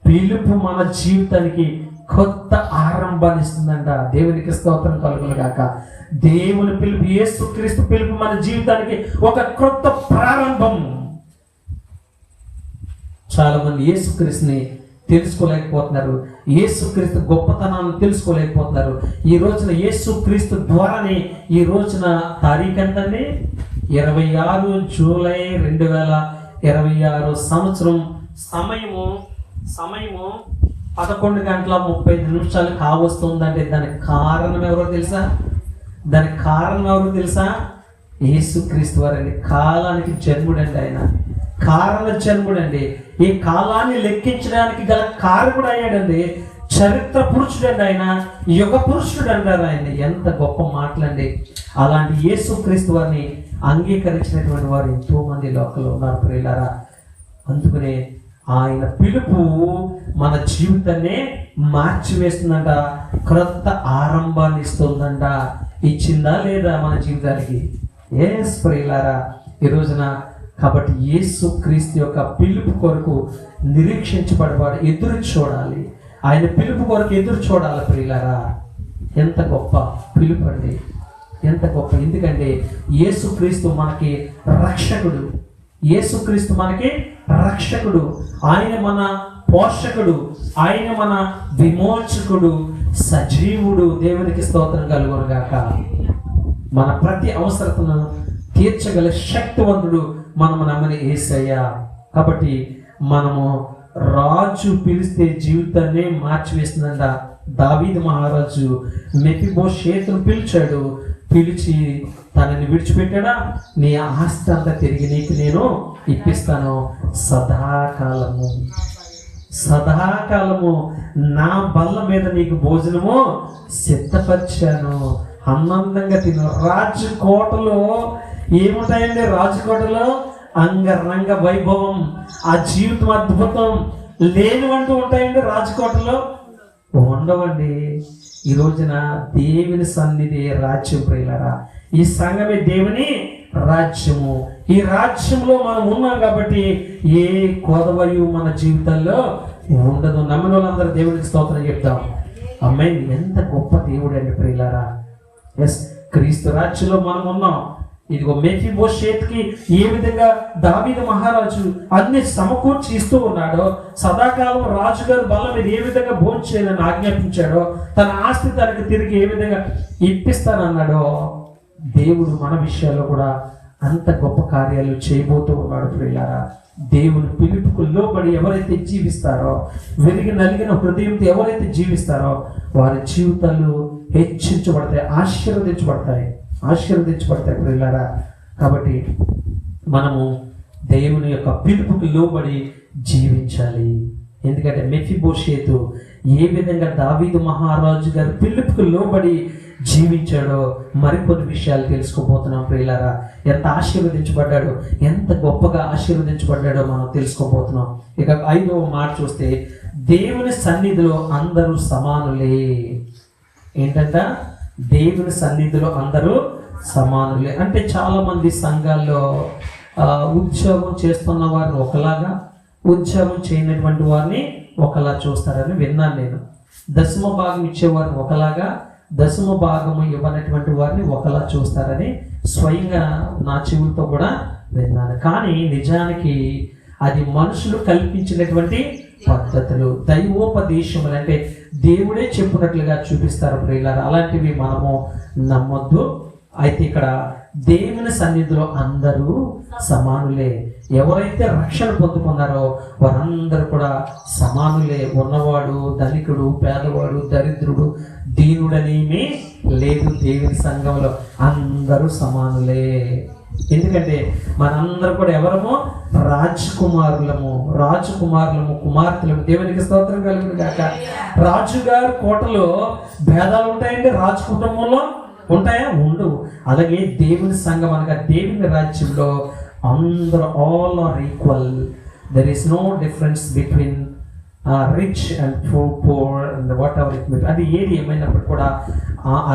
పిలుపు మన జీవితానికి కొత్త ఆరంభాన్ని ఇస్తుందంట. దేవునికి స్తోత్రం కలుగును గాక. దేవుని పిలుపు, యేసుక్రీస్తు పిలుపు మన జీవితానికి ఒక కొత్త ప్రారంభం. చాలా మంది యేసుక్రీస్తుని తెలుసుకోలేకపోతున్నారు, యేసుక్రీస్తు గొప్పతనాన్ని తెలుసుకోలేకపోతున్నారు. ఈ రోజున యేసుక్రీస్తు ద్వారానే, ఈ రోజున తారీఖు ఎంతండి? 26 జూలై 2026 సంవత్సరం. సమయము 11:35 కావస్తుందంటే దానికి కారణం ఎవరో తెలుసా? యేసుక్రీస్తు వారండి. కాలానికి జన్ముడండి ఆయన, కారణ జన్ముడండి. ఈ కాలాన్ని లెక్కించడానికి గల కారకుడు అయ్యాడండి. చరిత్ర పురుషుడండి ఆయన, యుగ పురుషుడు అంటారు ఆయన. ఎంత గొప్ప మాటలండి. అలాంటి యేసుక్రీస్తు వారిని అంగీకరించినటువంటి వారు ఎంతో మంది లోకంలో ఉన్నారు ప్రియులారా. అందుకనే ఆయన పిలుపు మన జీవితాన్ని మార్చివేస్తుందంట, క్రొత్త ఆరంభాన్ని ఇస్తుందంట. ఇచ్చిందా లేదా మన జీవితానికి? ఎస్ ప్రియులారా. ఈ రోజున కాబట్టి యేసుక్రీస్తు యొక్క పిలుపు కొరకు నిరీక్షించబడవాడు ఎదురు చూడాలి. ఆయన పిలుపు కొరకు ఎదురు చూడాలి ప్రియులారా. ఎంత గొప్ప పిలుపు అండి, ఎంత గొప్ప. ఎందుకంటే యేసుక్రీస్తు మనకి రక్షకుడు, యేసుక్రీస్తు మనకి రక్షకుడు. ఆయన మన పోషకుడు, ఆయన మన విమోచకుడు, సజీవుడు. దేవునికి స్తోత్రం కలుగును గాక. మన ప్రతి అవసరతను తీర్చగల శక్తివంతుడు మనము నమ్మని యేసయ్య. కాబట్టి మనము రాజు పిలిస్తే జీవితాన్ని మార్చివేస్తుందంట. దావీదు మహారాజు మెఫీబోషేతును పిలిచాడు. పిలిచి తనని విడిచిపెట్టాడా? నీ ఆస్తి అంతా తిరిగి నీకు నేను ఇప్పిస్తాను. సదాకాలము నా బల్ల మీద నీకు భోజనము సిద్ధపరిచాను, ఆనందంగా తిను. రాజకోటలో ఏముంటాయండి? రాజకోటలో అంగరంగ వైభవం, ఆ జీవితం అద్భుతం. లేనివంటూ ఉంటాయండి రాజకోటలో? ఉండవండి. ఈ రోజున దేవుని సన్నిధి రాజ్యం ప్రియులారా. ఈ సంఘమే దేవుని రాజ్యము. ఈ రాజ్యంలో మనం ఉన్నాం కాబట్టి ఏ కోదవయు మన జీవితంలో ఉండదు. నమ్మిన వాళ్ళందరూ దేవునికి స్తోత్రం చెప్తాం. అమ్మాయి ఎంత గొప్ప దేవుడు అండి ప్రియులారా. ఎస్, క్రీస్తు రాజ్యంలో మనం ఉన్నాం. ఇదిగో మెఫీబోషేత్కి ఏ విధంగా దావీదు మహారాజు అన్ని సమకూర్చి ఇస్తూ ఉన్నాడో, సదాకాలం రాజుగారు బల్ల మీద ఏ విధంగా భోంచేయాలని ఆజ్ఞాపించాడో, తన ఆస్తి తనకు తిరిగి ఏ విధంగా ఇప్పిస్తానన్నాడో, దేవుడు మన విషయాల్లో కూడా అంత గొప్ప కార్యాలు చేయబోతూ ఉన్నాడు ప్రియులారా. దేవుని పిలుపుకు లోబడి ఎవరైతే జీవిస్తారో, వెలిగి నలిగిన హృదయంతో ఎవరైతే జీవిస్తారో వారి జీవితాలు హెచ్చించబడతాయి, ఆశీర్వదించబడతాయి ప్రియులారా. కాబట్టి మనము దేవుని యొక్క పిలుపుకు లోబడి జీవించాలి. ఎందుకంటే మెఫీబోషేతు ఏ విధంగా దావీదు మహారాజు గారి పిలుపుకు లోబడి జీవించాడో మరికొన్ని విషయాలు తెలుసుకోబోతున్నాం ప్రియులారా. ఎంత ఆశీర్వదించబడ్డాడో, ఎంత గొప్పగా ఆశీర్వదించబడ్డాడో మనం తెలుసుకోబోతున్నాం. ఇక 5వ మాట చూస్తే, దేవుని సన్నిధిలో అందరూ సమానులే. ఏంటంట? దేవుని సన్నిధిలో అందరూ సమానులే. అంటే చాలా మంది సంఘాల్లో ఉద్యోగం చేస్తున్న వారిని ఒకలాగా, ఉద్యోగం చేయనటువంటి వారిని ఒకలా చూస్తారని విన్నాను నేను. దశమ భాగం ఇచ్చేవారిని ఒకలాగా, దశమ భాగము ఇవ్వనటువంటి వారిని ఒకలా చూస్తారని స్వయంగా నా చెవులతో కూడా విన్నాను. కానీ నిజానికి అది మనుషులు కల్పించినటువంటి పద్ధతులు, దైవోపదేశములు. అంటే దేవుడే చెప్పినట్లుగా చూపిస్తారు ప్రియులారా. అలాంటివి మనము నమ్మొద్దు. అయితే ఇక్కడ దేవుని సన్నిధిలో అందరూ సమానులే. ఎవరైతే రక్షణ పొందుకున్నారో వారందరూ కూడా సమానులే. ఉన్నవాడు, ధనికుడు, పేదవాడు, దరిద్రుడు, దీనుడనేమీ లేదు. దేవుని సంఘంలో అందరూ సమానులే. ఎందుకంటే మనందరూ కూడా ఎవరము? రాజకుమారులము, కుమార్తెలము. దేవునికి స్తోత్రం కలుగును గాక. రాజుగారు కోటలో భేదాలు ఉంటాయండి, రాజు కుటుంబంలో ఉంటాయా? ఉండవు. అలాగే దేవుని సంఘం అనగా దేవుని రాజ్యంలో అందరూ all are equal. There is no difference between rich and poor and whatever it may. అది ఏది ఏమైనప్పుడు కూడా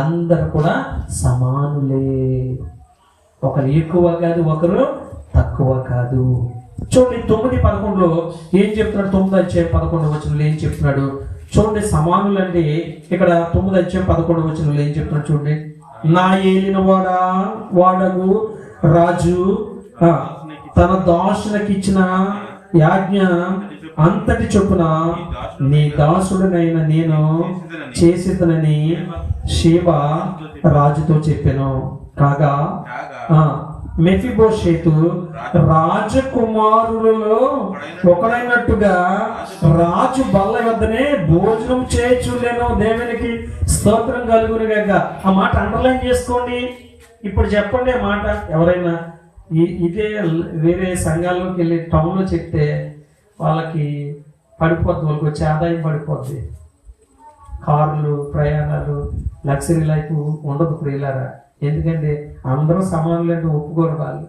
అందరూ కూడా సమానులే. ఒకరు ఎక్కువ కాదు, ఒకరు తక్కువ కాదు. చూడండి 9:11 ఏం చెప్తున్నాడు? 9:11 ఏం చెప్తున్నాడు చూడండి. సమానులు అంటే ఇక్కడ 9:11 ఏం చెప్తున్నాడు చూడండి. నా ఏలిన వాడగు రాజు తన దాసునికి ఇచ్చిన యాజ్ఞ అంతటి చొప్పున నీ దాసుడనైన నేను చేసేదనని షేబా రాజుతో చెప్పాను. కాగా మెఫీబోషేతు రాజకుమారులలో ఒకడైనట్టుగా రాజు బల్ల వద్దనే భోజనం చేయుచుండెను. దేవునికి స్తోత్రం కలుగును గాక. ఆ మాట అండర్లైన్ చేసుకోండి. ఇప్పుడు చెప్పండి ఆ మాట. ఎవరైనా ఇదే వేరే సంఘాల్లోకి వెళ్ళి టౌన్లో చెప్తే వాళ్ళకి పడిపోద్ది, వాళ్ళకి వచ్చే ఆదాయం పడిపోద్ది. కార్లు, ప్రయాణాలు, లగ్జరీ లైఫ్ ఉండదు ప్రియులారా. ఎందుకంటే అందరూ సమానులు అంటే ఒప్పుకోరు. వాళ్ళు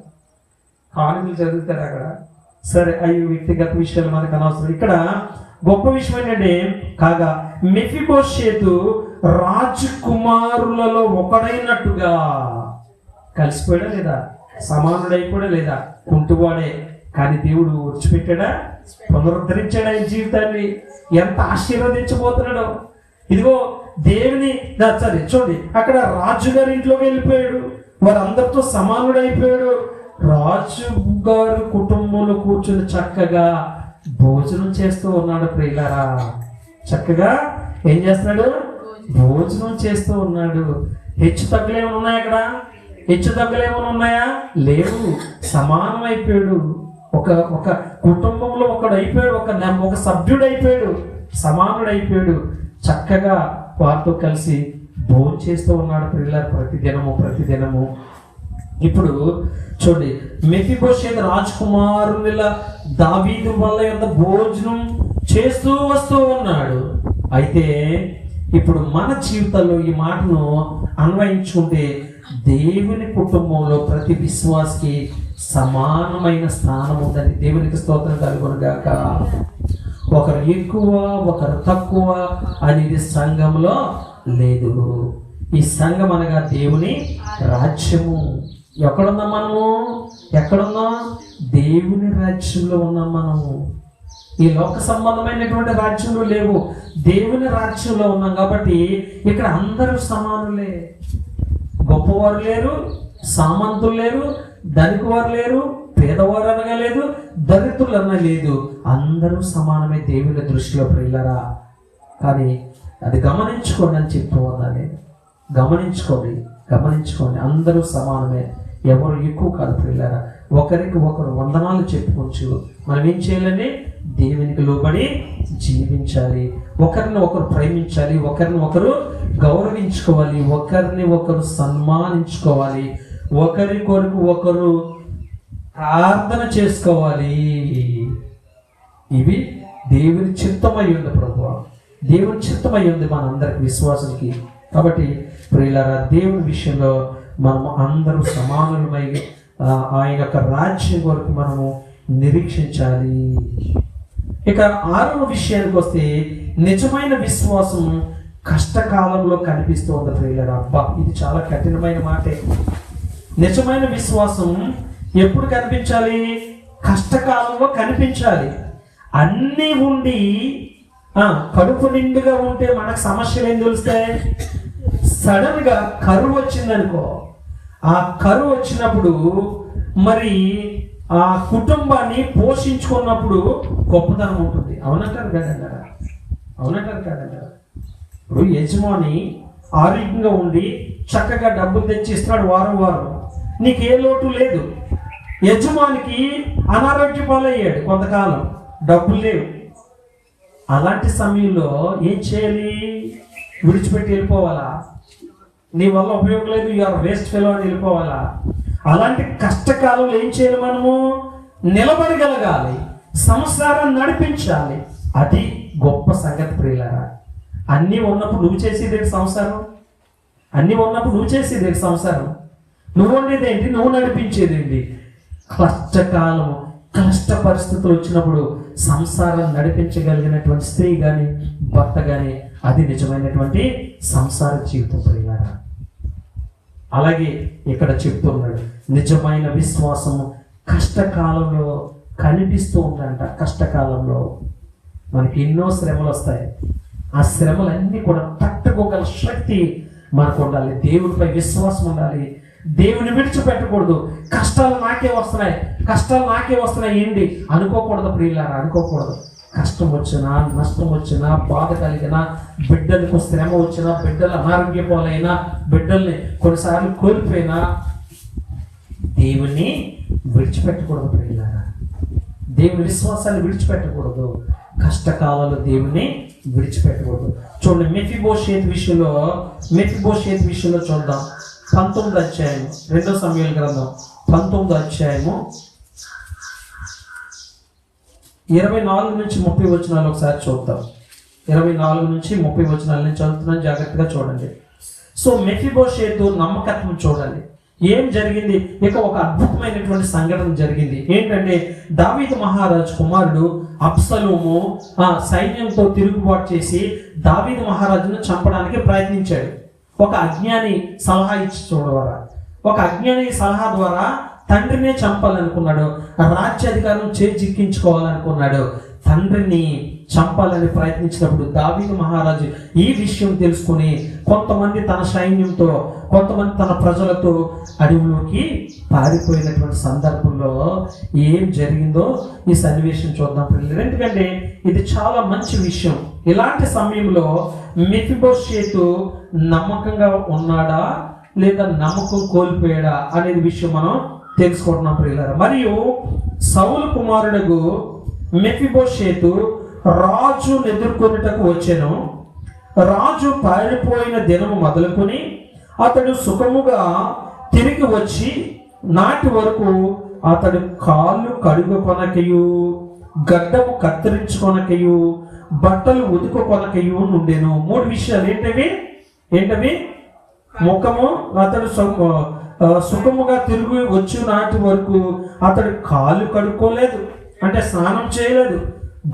కాలేజీలు చదువుతారు అక్కడ. సరే, అవి వ్యక్తిగత విషయాలు మనకు అనవసరం. ఇక్కడ గొప్ప విషయం ఏంటంటే, కాగా మెఫీబోషేతు రాజకుమారులలో ఒకడైనట్టుగా కలిసిపోయాడా లేదా? సమానుడైపోయాడా లేదా? కుంటువాడే. కానీ దేవుడు విడిచిపెట్టాడా? పునరుద్ధరించాడు ఆయన జీవితాన్ని. ఎంత ఆశీర్వదించబోతున్నాడో. ఇదిగో దేవుని సరే చూడండి, అక్కడ రాజుగారి ఇంట్లోకి వెళ్ళిపోయాడు, వారందరితో సమానుడైపోయాడు. రాజుగారు కుటుంబంలో కూర్చుని చక్కగా భోజనం చేస్తూ ఉన్నాడు ప్రియులారా. చక్కగా ఏం చేస్తున్నాడు? భోజనం చేస్తూ ఉన్నాడు. హెచ్చు తగ్గులు ఏమైనా ఉన్నాయా? అక్కడ హెచ్చు తగ్గులు ఏమైనా ఉన్నాయా? లేవు. సమానం అయిపోయాడు. ఒక కుటుంబంలో ఒకడు అయిపోయాడు, ఒక సభ్యుడు అయిపోయాడు, సమానుడు అయిపోయాడు. చక్కగా వారితో కలిసి భోజనం చేస్తూ ఉన్నాడు ప్రియులారా. ప్రతిదినము. ఇప్పుడు చూడండి, మెఫీబోషేతు రాజకుమారుల దావీదు వల్ల యొక్క భోజనం చేస్తూ వస్తూ ఉన్నాడు. అయితే ఇప్పుడు మన జీవితంలో ఈ మాటను అన్వయించుకుంటే దేవుని కుటుంబంలో ప్రతి విశ్వాసికి సమానమైన స్థానం ఉందని దేవునికి స్తోత్రం కలుగును గాక. ఒకరు ఎక్కువ ఒకరు తక్కువ అనేది సంఘంలో లేదు. ఈ సంఘం అనగా దేవుని రాజ్యము. ఎక్కడున్నాం మనము? ఎక్కడున్నాం? దేవుని రాజ్యంలో ఉన్నాం మనము. ఈ లోక సంబంధమైనటువంటి రాజ్యంలో లేవు, దేవుని రాజ్యంలో ఉన్నాం. కాబట్టి ఇక్కడ అందరూ సమానులే. గొప్పవారు లేరు, సామంతులు లేరు, ధనిక వారు లేరు, పేదవారు అనగా లేదు, దరిద్రులు అన్న లేదు. అందరూ సమానమే దేవుని దృష్టిలో ప్రియులరా. కానీ అది గమనించుకోండి అని చెప్తూ ఉన్నా నేను. గమనించుకోండి. అందరూ సమానమే, ఎవరు ఎక్కువ కాదు ప్రియులరా. ఒకరికి ఒకరు వందనాలు చెప్పుకోవచ్చు. మనం ఏం చేయాలండి? దేవునికి లోబడి జీవించాలి, ఒకరిని ఒకరు ప్రేమించాలి, ఒకరిని ఒకరు గౌరవించుకోవాలి, ఒకరిని ఒకరు సన్మానించుకోవాలి, ఒకరి కొరకు ఒకరు ప్రార్థన చేసుకోవాలి. ఇవి దేవుని చిత్తమై ఉంది ప్రభువా, దేవుని చిత్తమై ఉంది మనందరికి, విశ్వాసానికి. కాబట్టి ప్రియులారా, దేవుని విషయంలో మనము అందరూ సమానులమై ఆయన యొక్క రాజ్యం కొరకు మనము నిరీక్షించాలి. ఇక 6వ విషయానికి వస్తే, నిజమైన విశ్వాసం కష్టకాలంలో కనిపిస్తూ ఉంది ప్రియులారా. అబ్బా, ఇది చాలా కఠినమైన మాటే. నిజమైన విశ్వాసం ఎప్పుడు కనిపించాలి? కష్టకాలంలో కనిపించాలి. అన్నీ ఉండి కడుపు నిండుగా ఉంటే మనకు సమస్యలు ఏం తెలుస్తాయి? సడన్ గా కరువు వచ్చిందనుకో, ఆ కరువు వచ్చినప్పుడు మరి ఆ కుటుంబాన్ని పోషించుకున్నప్పుడు గొప్పతనం ఉంటుంది. అవునంటారు కదంటారా? ఇప్పుడు యజమాని ఆరోగ్యంగా ఉండి చక్కగా డబ్బులు తెచ్చి ఇస్తున్నాడు వారం, నీకే లోటు లేదు. యజమానికి అనారోగ్య పాలయ్యాడు, కొంతకాలం డబ్బులు లేవు. అలాంటి సమయంలో ఏం చేయాలి? విడిచిపెట్టి వెళ్ళిపోవాలా? నీ వల్ల ఉపయోగం లేదు, యు ఆర్ వేస్ట్ ఫెలో అని వెళ్ళిపోవాలా? అలాంటి కష్టకాలంలో ఏం చేయాలి? మనము నిలబడగలగాలి, సంసారాన్ని నడిపించాలి. అది గొప్ప సంగతి ప్రియులారా. అన్నీ ఉన్నప్పుడు నువ్వు చేసేదేంటి సంసారం? నువ్వు ఉండేదేంటి? నువ్వు నడిపించేదేంటి? కష్టకాలం, కష్ట పరిస్థితులు వచ్చినప్పుడు సంసారం నడిపించగలిగినటువంటి స్త్రీ కానీ భర్త కానీ, అది నిజమైనటువంటి సంసార జీవితం ప్రియులారా. అలాగే ఇక్కడ చెప్తున్నాడు, నిజమైన విశ్వాసము కష్టకాలంలో కనిపిస్తూ ఉందంట. కష్టకాలంలో మనకి ఎన్నో శ్రమలు వస్తాయి. ఆ శ్రమలన్నీ కూడా తట్టుకోగల శక్తి మనకు ఉండాలి. దేవునిపై విశ్వాసం ఉండాలి. దేవుని విడిచిపెట్టకూడదు. కష్టాలు నాకే వస్తున్నాయి ఏంటి అనుకోకూడదు ప్రియులారా, అనుకోకూడదు. కష్టం వచ్చినా, నష్టం వచ్చినా, బాధ కలిగినా, బిడ్డలకు శ్రమ వచ్చినా, బిడ్డలు అనారోగ్య పాలైనా, బిడ్డల్ని కొన్నిసార్లు కోల్పోయినా దేవుణ్ణి విడిచిపెట్టకూడదు ప్రియులారా. దేవుని విశ్వాసాన్ని విడిచిపెట్టకూడదు. కష్టకాలంలో దేవుని విడిచిపెట్టకూడదు. చూడండి, మెఫీబోషేతు విషయంలో చూద్దాం. 19వ అధ్యాయం, 2 సమూయేలు గ్రంథం 19వ అధ్యాయము 24 నుంచి 30 వచనాలు ఒకసారి చూద్దాం. 24 నుంచి 30 వచనాలు నేను చదువుతున్నాను, జాగ్రత్తగా చూడండి. సో మెఫీబోషేతు నమ్మకత్వం చూడండి. ఏం జరిగింది? ఇక ఒక అద్భుతమైనటువంటి సంఘటన జరిగింది. ఏంటంటే, దావీదు మహారాజు కుమారుడు అబ్సలోము సైన్యంతో తిరుగుబాటు చేసి దావీదు మహారాజును చంపడానికి ప్రయత్నించాడు. ఒక అజ్ఞాని సలహా ఇచ్చి చూడవరా, ఒక అజ్ఞాని సలహా ద్వారా తండ్రినే చంపాలనుకున్నాడు, రాజ్యాధికారం చేజిక్కించుకోవాలనుకున్నాడు. తండ్రిని చంపాలని ప్రయత్నించినప్పుడు దావీదు మహారాజు ఈ విషయం తెలుసుకుని కొంతమంది తన సైన్యంతో, కొంతమంది తన ప్రజలతో అడవిలోకి పారిపోయినటువంటి సందర్భంలో ఏం జరిగిందో ఈ సన్నివేశం చూద్దాం పిల్లలు. ఎందుకంటే ఇది చాలా మంచి విషయం. ఇలాంటి సమయంలో మెఫీబోషేతు నమ్మకంగా ఉన్నాడా లేదా నమ్మకం కోల్పోయాడా అనేది విషయం మనం తెలుసుకుంటున్నాం ప్రియులారా. మరియు సౌలు కుమారుడు మెఫీబోషేతు రాజు ఎదుర్కొనుటకు వచ్చెను. రాజు పారిపోయిన దినము మొదలుకొని అతడు సుఖముగా తిరిగి వచ్చి నాటి వరకు అతడు కాళ్ళు కడుగుకొనకయు, గడ్డము కత్తిరించుకొనకయు, బట్టలు ఉతుకొనకయు నుండెను. 3 విషయాలు ఏంటవి? ముఖము, అతడు సుఖముగా తిరిగి వచ్చి నాటి వరకు అతడు కాళ్ళు కడుక్కోలేదు, అంటే స్నానం చేయలేదు.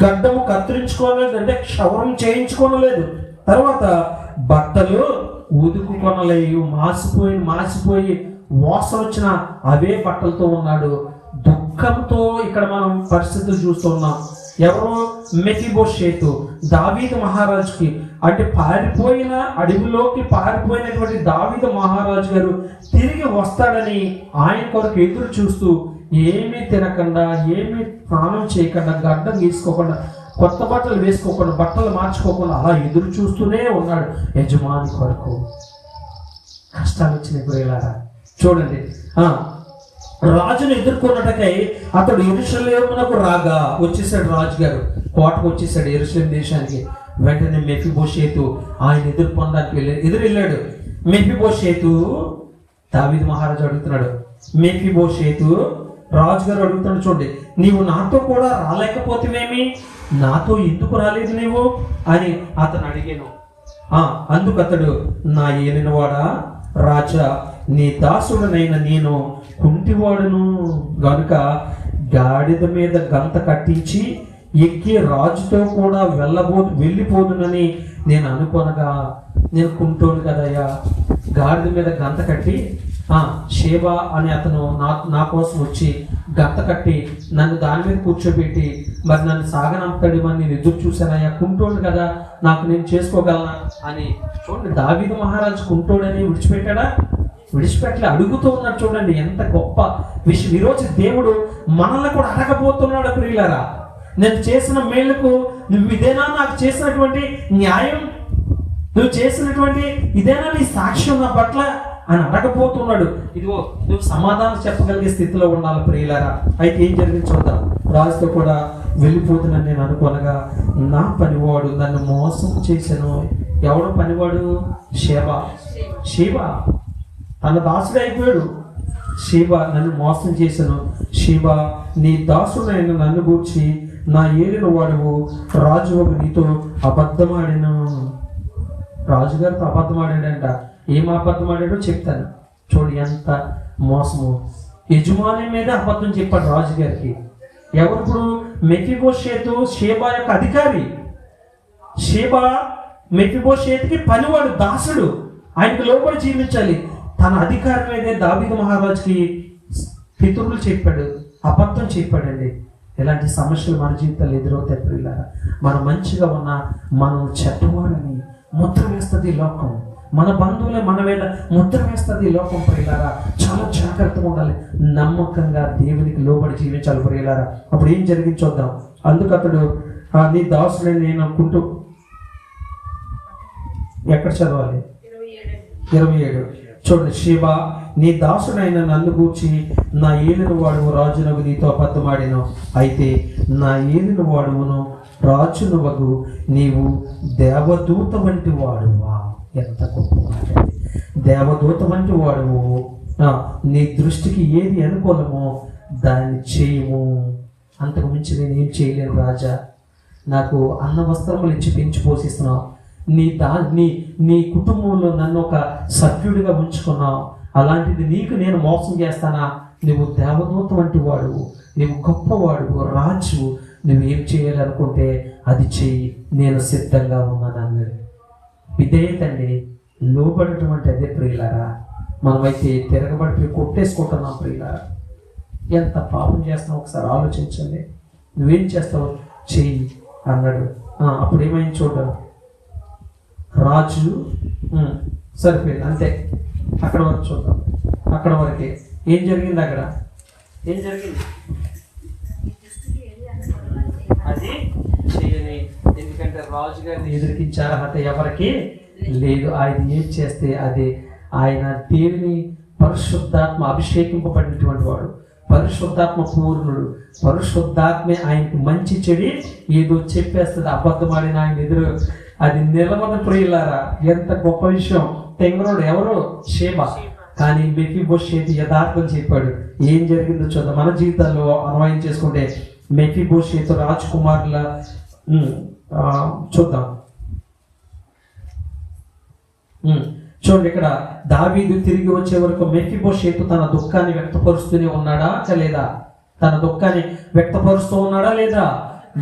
గడ్డము కత్తిరించుకోలేదు, అంటే క్షవరం చేయించుకోనలేదు. తర్వాత బట్టలు ఉదుకుకొనలేవు, మాసిపోయి వాసన వచ్చిన అవే బట్టలతో ఉన్నాడు. దుఃఖంతో ఇక్కడ మనం పరిస్థితులు చూస్తున్నాం. ఎవరు? మెఫీబోషేతు, దావీదు మహారాజుకి, అంటే అడవిలోకి పారిపోయినటువంటి దావీదు మహారాజు గారు తిరిగి వస్తాడని ఆయన కొరకు ఎదురు చూస్తూ ఏమీ తినకుండా, ఏమీ స్నానం చేయకుండా, గడ్డం గీసుకోకుండా, కొత్త బట్టలు వేసుకోకుండా, బట్టలు మార్చుకోకుండా అలా ఎదురు చూస్తూనే ఉన్నాడు యజమాని కొరకు. కష్టాలు వచ్చినాయి ప్రియులారా. చూడండి, రాజును ఎదుర్కొన్నటకై అతడు యెరూషలేమునకు రాగా, వచ్చేసాడు రాజుగారు, కోటకు వచ్చేసాడు యెరూషలేం దేశానికి. వెంటనే మెఫీబోషేతు ఆయన ఎదుర్కొనడానికి వెళ్ళాడు. మెఫీబోషేతు, దావీదు మహారాజు అడుగుతున్నాడు, మెఫీబోషేతు రాజుగారు అడుగుతున్నాడు, చూడండి, నీవు నాతో కూడా రాలేకపోతేవేమి, నాతో ఎందుకు రాలేదు నీవు అని అతను అడిగాను. అందుకు అతడు, నా ఏలినవాడా రాజా, నీ దాసుడనైన నేను కుంటివాడును గనుక గాడిద మీద గంత కట్టించి ఎక్కి రాజుతో కూడా వెళ్ళిపోదునని నేను అనుకోనగా, నేను కుంటోను కదయ్యా, గాడిద మీద గంత కట్టి షేబా అని అతను నా కోసం వచ్చి గంత కట్టి నన్ను దాని మీద కూర్చోబెట్టి మరి నన్ను సాగనంపుతాడేమని నేను ఎదురు చూశానయ్యా, కుంటోడు కదా, నాకు నేను చేసుకోగలనా అని. చూడండి, దావీదు మహారాజు కుంటోడని విడిచిపెట్టలే, అడుగుతూ ఉన్నాడు. చూడండి ఎంత గొప్ప విషయం. ఈరోజు దేవుడు మనల్ని కూడా అడగబోతున్నాడు ప్రియులారా. నేను చేసిన మేలుకు నువ్వు ఇదేనా నాకు చేసినటువంటి న్యాయం, నువ్వు చేసినటువంటి ఇదేనా నీ సాక్ష్యం నా పట్ల అని అడగబోతున్నాడు. ఇదిగో నువ్వు సమాధానం చెప్పగలిగే స్థితిలో ఉండాలి ప్రియులారా. అయితే ఏం జరిగింది చూద్దాం. రాజుతో కూడా వెళ్ళిపోతున్నాను నేను అనుకోనగా నా పనివాడు నన్ను మోసం చేశాను. ఎవడు పనివాడు? షేబా తన దాసుడు అయిపోయాడు. షేబా నన్ను మోసం చేశాను. షేబా నీ దాసుడైన నన్ను గూర్చి నా ఏలిన వాడువు రాజు నీతో అబద్ధమాడాను. రాజుగారితో అబద్ధమాడాడంట. ఏం అబద్ధం ఆడాడో చెప్తాను. చూడు ఎంత మోసము. యజమాని మీద అబద్ధం చెప్పాడు రాజుగారికి. ఎవరు? మెఫీబోషేతు షేబా యొక్క అధికారి. షేబా మెఫీబోషేతుకి పనివాడు, దాసుడు, ఆయనకు లోబడి జీవించాలి. తన అధికారి మీదే దావీదు మహారాజుకి పితరులు చెప్పాడు, అబద్ధం చెప్పాడండి. ఇలాంటి సమస్యలు మన జీవితాలు ఎదురవుతాయి ప్రియులారా. మనం మంచిగా ఉన్న మనం చెడ్డవాడని ముద్ర వేస్తుంది లోకం. మన బంధువులే మన మీద ముద్ర వేస్తుంది లోకం ప్రియులారా. చాలా జాగ్రత్తగా ఉండాలి. నమ్మకంగా దేవునికి లోబడి జీవించాలి ప్రియులారా. అప్పుడు ఏం జరిగింది చూద్దాం. అందుకు అతడు నీ దాసుని నేను అనుకుంటూ, ఎక్కడ చదవాలి? 27. చూడండి, షేబా నీ దాసుడైన నన్ను గూర్చి నా ఏలిన వాడువు రాజునకు నీతో అబద్ధమాడిను. అయితే నా ఏలిన వాడువును రాజునవగు నీవు దేవదూత వంటి వాడువా. ఎంత గొప్ప మాట! దేవదూత వంటి వాడువు. నీ దృష్టికి ఏది అనుకూలమో దాన్ని చేయము. అంతకు మించి నేను ఏం చేయలేను రాజా. నాకు అన్న వస్త్రములు ఇచ్చి పెంచి పోషిస్తున్నావు. నీ కుటుంబంలో నన్ను ఒక సభ్యుడిగా ఉంచుకున్నావు. అలాంటిది నీకు నేను మోసం చేస్తానా? నువ్వు దేవదూత వంటి వాడువు, నువ్వు గొప్పవాడువు, రాజు. నువ్వేం చేయాలనుకుంటే అది చెయ్యి, నేను సిద్ధంగా ఉన్నాను అన్నాడు. విధేయత అండి, లోబడటం అదే ప్రియులారా. మనమైతే తిరగబడిపోయి కొట్టేసుకుంటున్నాం ప్రియులారా. ఎంత పాపం చేస్తావు ఒకసారి ఆలోచించండి. నువ్వేం చేస్తావు చెయ్యి అన్నాడు. అప్పుడు ఏమైంది చూద్దాం. రాజు సరిపోయింది, అంతే. అక్కడ వరకు చూద్దాం. అక్కడ వరకే ఏం జరిగింది? అక్కడ ఏం జరిగింది? అది చేయని. ఎందుకంటే రాజుగారిని ఎదిరించే అర్హత ఎవరికి లేదు. ఆయన ఏం చేస్తే అదే. ఆయన దేవుని పరిశుద్ధాత్మ అభిషేకింపబడినటువంటి వాడు, పరిశుద్ధాత్మ పూర్ణుడు. పరిశుద్ధాత్మే ఆయనకి మంచి చెడి ఏదో చెప్పేస్తుంది. అబద్ధమాడిన ఆయన ఎదురు అది నిలవద ప్రియులారా. ఎంత గొప్ప విషయం. తెంగరోడు ఎవరు? షేబా. కానీ మెఫీబోషేతు యథార్థం చెప్పాడు. ఏం జరిగిందో చూద్దాం. మన జీవితాల్లో అన్వయం చేసుకుంటే మెఫీబోషేతు రాజకుమారుల చూద్దాం. చూడండి, ఇక్కడ దావీదు తిరిగి వచ్చే వరకు మెఫీబోషేతు తన దుఃఖాన్ని వ్యక్తపరుస్తూనే ఉన్నాడా లేదా? తన దుఃఖాన్ని వ్యక్తపరుస్తూ ఉన్నాడా లేదా?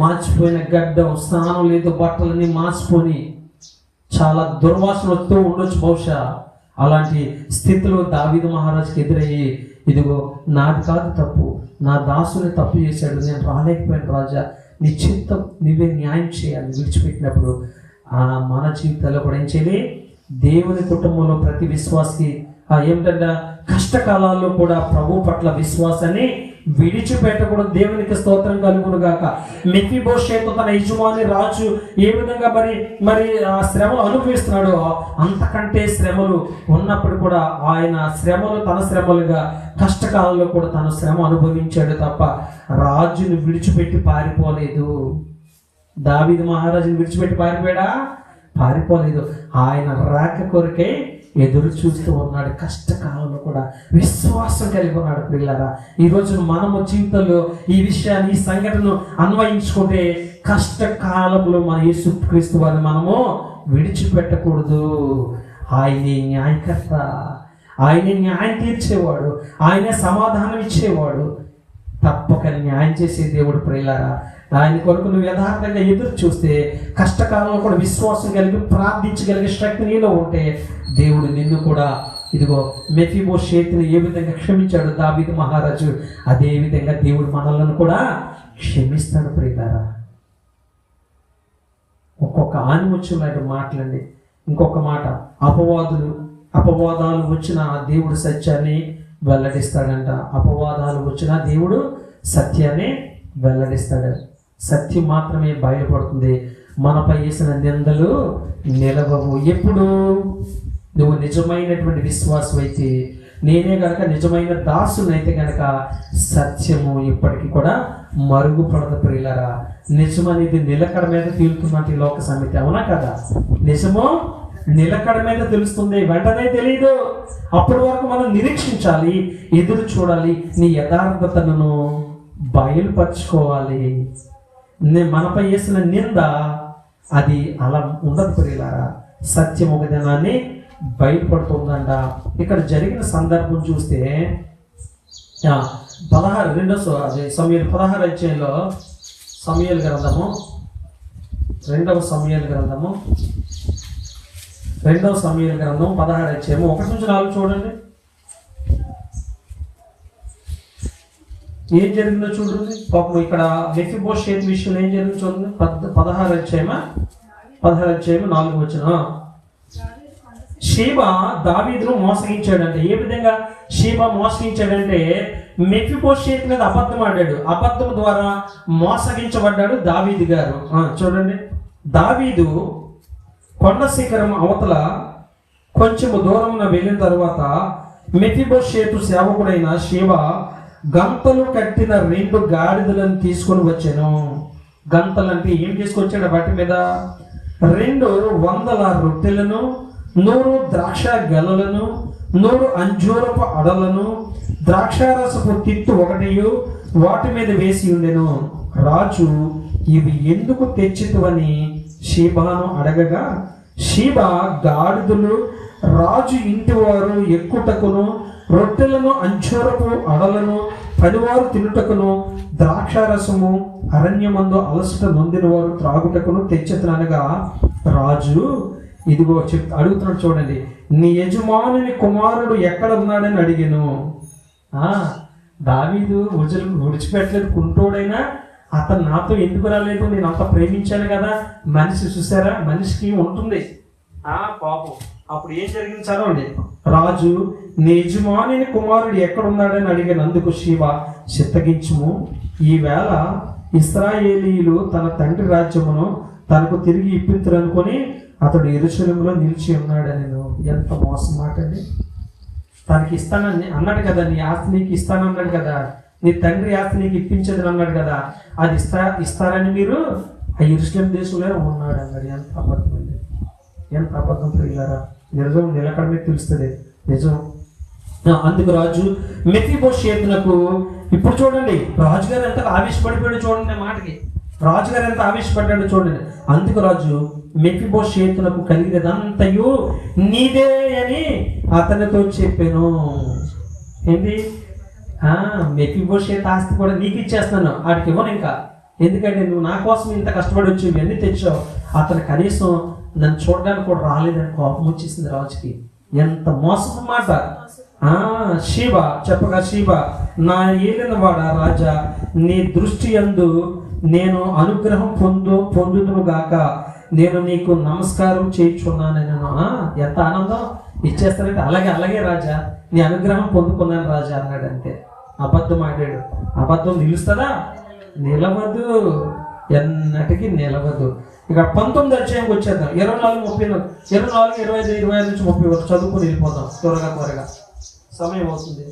మార్చిపోయిన గడ్డం, స్నానం లేదు, బట్టలన్నీ మార్చిపోయి చాలా దుర్వాసన వస్తూ ఉండొచ్చు బహుశా. అలాంటి స్థితిలో దావీదు మహారాజుకి ఎదురయ్యి, ఇదిగో నాది కాదు తప్పు, నా దాసుని తప్పు చేశాడు, నేను రాలేకపోయాను రాజా, నీ చిత్తం నువ్వే న్యాయం చేయాలి విడిచిపెట్టినప్పుడు మన జీవితాల్లో కూడా ఏం చేయాలి? దేవుని కుటుంబంలో ప్రతి విశ్వాసకి ఏమిటంటే కష్టకాలాల్లో కూడా ప్రభు పట్ల విశ్వాసాన్ని విడిచిపెట్టకూడదు. దేవునికి స్తోత్రం కలుగును గాక. మెఫీబోషేతు తన యజమాని రాజు ఏ విధంగా మరి ఆ శ్రమలు అనుభవిస్తున్నాడో, అంతకంటే శ్రమలు ఉన్నప్పుడు కూడా ఆయన శ్రమలు తన శ్రమలుగా, కష్టకాలంలో కూడా తన శ్రమ అనుభవించాడు తప్ప రాజుని విడిచిపెట్టి పారిపోలేదు. దావీదు మహారాజుని విడిచిపెట్టి పారిపోలేదు. ఆయన రాక కొరకే ఎదురు చూస్తూ ఉన్నాడు. కష్టకాలంలో కూడా విశ్వాసం కలిగి ఉన్నాడు. పిల్లరా, ఈ రోజు మనము జీవితంలో ఈ విషయాన్ని, ఈ సంఘటనను అన్వయించుకుంటే కష్టకాలంలో మన యేసుక్రీస్తు వారిని మనము విడిచిపెట్టకూడదు. ఆయనే న్యాయకర్త, ఆయనే న్యాయం తీర్చేవాడు, ఆయనే సమాధానం ఇచ్చేవాడు, తప్పక న్యాయం చేసే దేవుడు. ప్రియులారా, ఆయన కొరకు నువ్వు యథార్థంగా ఎదురు చూస్తే, కష్టకాలంలో కూడా విశ్వాసం కలిగి ప్రార్థించగలిగే శక్తి నీలో ఉంటే, దేవుడు నిన్ను కూడా ఇదిగో మెఫీబోషేతుని ఏ విధంగా క్షమించాడు దావీదు మహారాజు, అదే విధంగా దేవుడు మనలను కూడా క్షమిస్తాడు. ప్రియులారా, ఒక్కొక్క ఆనిముత్యంలాంటి మాటలండి. ఇంకొక మాట, అపవాదాలు వచ్చిన దేవుడు సత్యాన్ని వెల్లడిస్తాడంట. అపవాదాలు వచ్చిన దేవుడు సత్యాన్ని వెల్లడిస్తాడు. సత్యం మాత్రమే బయలుపడుతుంది. మనపై వేసిన నిందలు నిలవవు. ఎప్పుడు నువ్వు నిజమైనటువంటి విశ్వాసం అయితే, నేనే గనక నిజమైన దాసునైతే గనక సత్యము ఇప్పటికీ కూడా మరుగుపడదు. ప్రియులారా, నిజం అనేది నిలకడ మీద తేలుతున్నట్టు లోక సమితి, అవునా కదా? నిజము నిలకడ మీద తెలుస్తుంది, వెంటనే తెలియదు. అప్పటి వరకు మనం నిరీక్షించాలి, ఎదురు చూడాలి, నీ యథార్థతను బయలుపరచుకోవాలి. మనపై వేసిన నింద అది అలా ఉండదు. ప్రియులారా, సత్యం ఒక దినాన్ని బయలుపడుతుందంట. ఇక్కడ జరిగిన సందర్భం చూస్తే 16 సమూయేలు 16 అధ్యాయంలో సమూయేలు గ్రంథము 2వ సమూయేలు గ్రంథము 16 అధ్యాయము 1-4 చూడండి. ఏం జరిగిందో చూడండి. పాపం ఇక్కడ మెఫీబోషేతు విషయంలో ఏం జరిగిందో చూడండి. 16 అధ్యాయము 4 వచనం. షీబా దావీదును మోసగించాడంటే, ఏ విధంగా షీబా మోసగించాడంటే, మెఫీబోషేతు మీద అబద్ధం ఆడాడు. అబద్ధం ద్వారా మోసగించబడ్డాడు దావీదు గారు. చూడండి, దావీదు కొండ శిఖరం అవతల కొంచెము దూరమున వెళ్ళిన తర్వాత మెఫీబోషేతు సేవకుడైన షీబా గంతలు కట్టిన 2 గాడిదలను తీసుకొని వచ్చాను. గంతలు అంటే ఏం తీసుకొచ్చాడు? వాటి మీద 200 రొట్టెలను, 100 ద్రాక్ష గెలలను, 100 అంజూరపు అడలను, ద్రాక్షారసపు తిత్తు 1 వాటి మీద వేసి ఉండెను. రాజు ఇవి ఎందుకు తెచ్చితువని షీబాను అడగగా, షీబా గాడిదలు రాజు ఇంటి వారు ఎక్కుటకును, రొట్టెలను అంజూరపు అడలను పనివారు తినుటకును, ద్రాక్షారసము అరణ్యమందు అలసట నొందిన వారు త్రాగుటకును తెచ్చెదనగా, రాజు ఇదిగో అడుగుతున్నాడు. చూడండి, నీ యజమానుని కుమారుడు ఎక్కడ ఉన్నాడని అడిగాను. దావీదు విడిచిపెట్టలేదు, కుంటోడైనా అతను నాతో ఎందుకు రాలేదు, నేను అంత ప్రేమించాను కదా. మనిషి చూసారా, మనిషికి ఉంటుంది పాపం. అప్పుడు ఏం జరిగింది చదవండి. రాజు నీ యజమానుని కుమారుడు ఎక్కడున్నాడని అడిగాను. అందుకు షీబా, చిత్తగించుము, ఈవేళ ఇశ్రాయేలీయులు తన తండ్రి రాజ్యమును తనకు తిరిగి ఇప్పించరు అనుకొని అతడు యెరూషలేములో నిలిచి ఉన్నాడని. ఎంత మోసం మాట అండి. తనకి ఇస్తానని అన్నాడు కదా, నీ ఆస్తి నీకు ఇస్తానన్నాడు కదా, నీ తండ్రి ఆస్తి నీకు ఇప్పించదని అన్నాడు కదా, అది ఇస్తారని మీరు ఆ యెరూషలేము దేశంలో ఉన్నాడు అన్నాడు. ఎంత అబద్ధం అండి, ఎంత అబద్ధం. ప్రియులారా, నిజం నిలకడ మీద తెలుస్తుంది నిజం. అందుకు రాజు మెఫీబోషేతునకు, ఇప్పుడు చూడండి రాజుగారు ఎంత ఆవేశపడిపోయాడు చూడండి, మాటకి రాజుగారు ఎంత ఆవేశపడ్డాడు చూడండి. అందుకు రాజు మెఫీబోషేతునకు కలిగినదంతయు నీదే అని అతనితో చెప్పాను. ఏంటి? మెఫీబోషేతు ఆస్తి కూడా నీకు ఇచ్చేస్తున్నాను, ఆడికి ఇవ్వను, ఇంకా ఎందుకంటే నువ్వు నా కోసం ఇంత కష్టపడి వచ్చి ఇవన్నీ తెచ్చావు, అతను కనీసం నన్ను చూడడానికి కూడా రాలేదని కోపం వచ్చేసింది రాజుకి. ఎంత మోసపు మాట. శివ చెప్పగా, శివ నా ఏలినవాడ రాజా, నీ దృష్టి యందు నేను అనుగ్రహం పొందుదును గాక, నేను నీకు నమస్కారం చేయించున్నాను. నేను ఎంత ఆనందం ఇచ్చేస్తానంటే, అలాగే అలాగే రాజా, నీ అనుగ్రహం పొందుకున్నాను రాజా అన్నాడు. అంతే. అబద్ధం ఆడాడు. అబద్ధం నిలుస్తుందా? నిలవదు, ఎన్నటికీ నిలవదు. ఇక 19వ అధ్యాయంకి వచ్చేద్దాం. 24, 25, 26 నుంచి 30 వరకు చదువుకొని వెళ్ళిపోదాం త్వరగా. సమయం అవుతుంది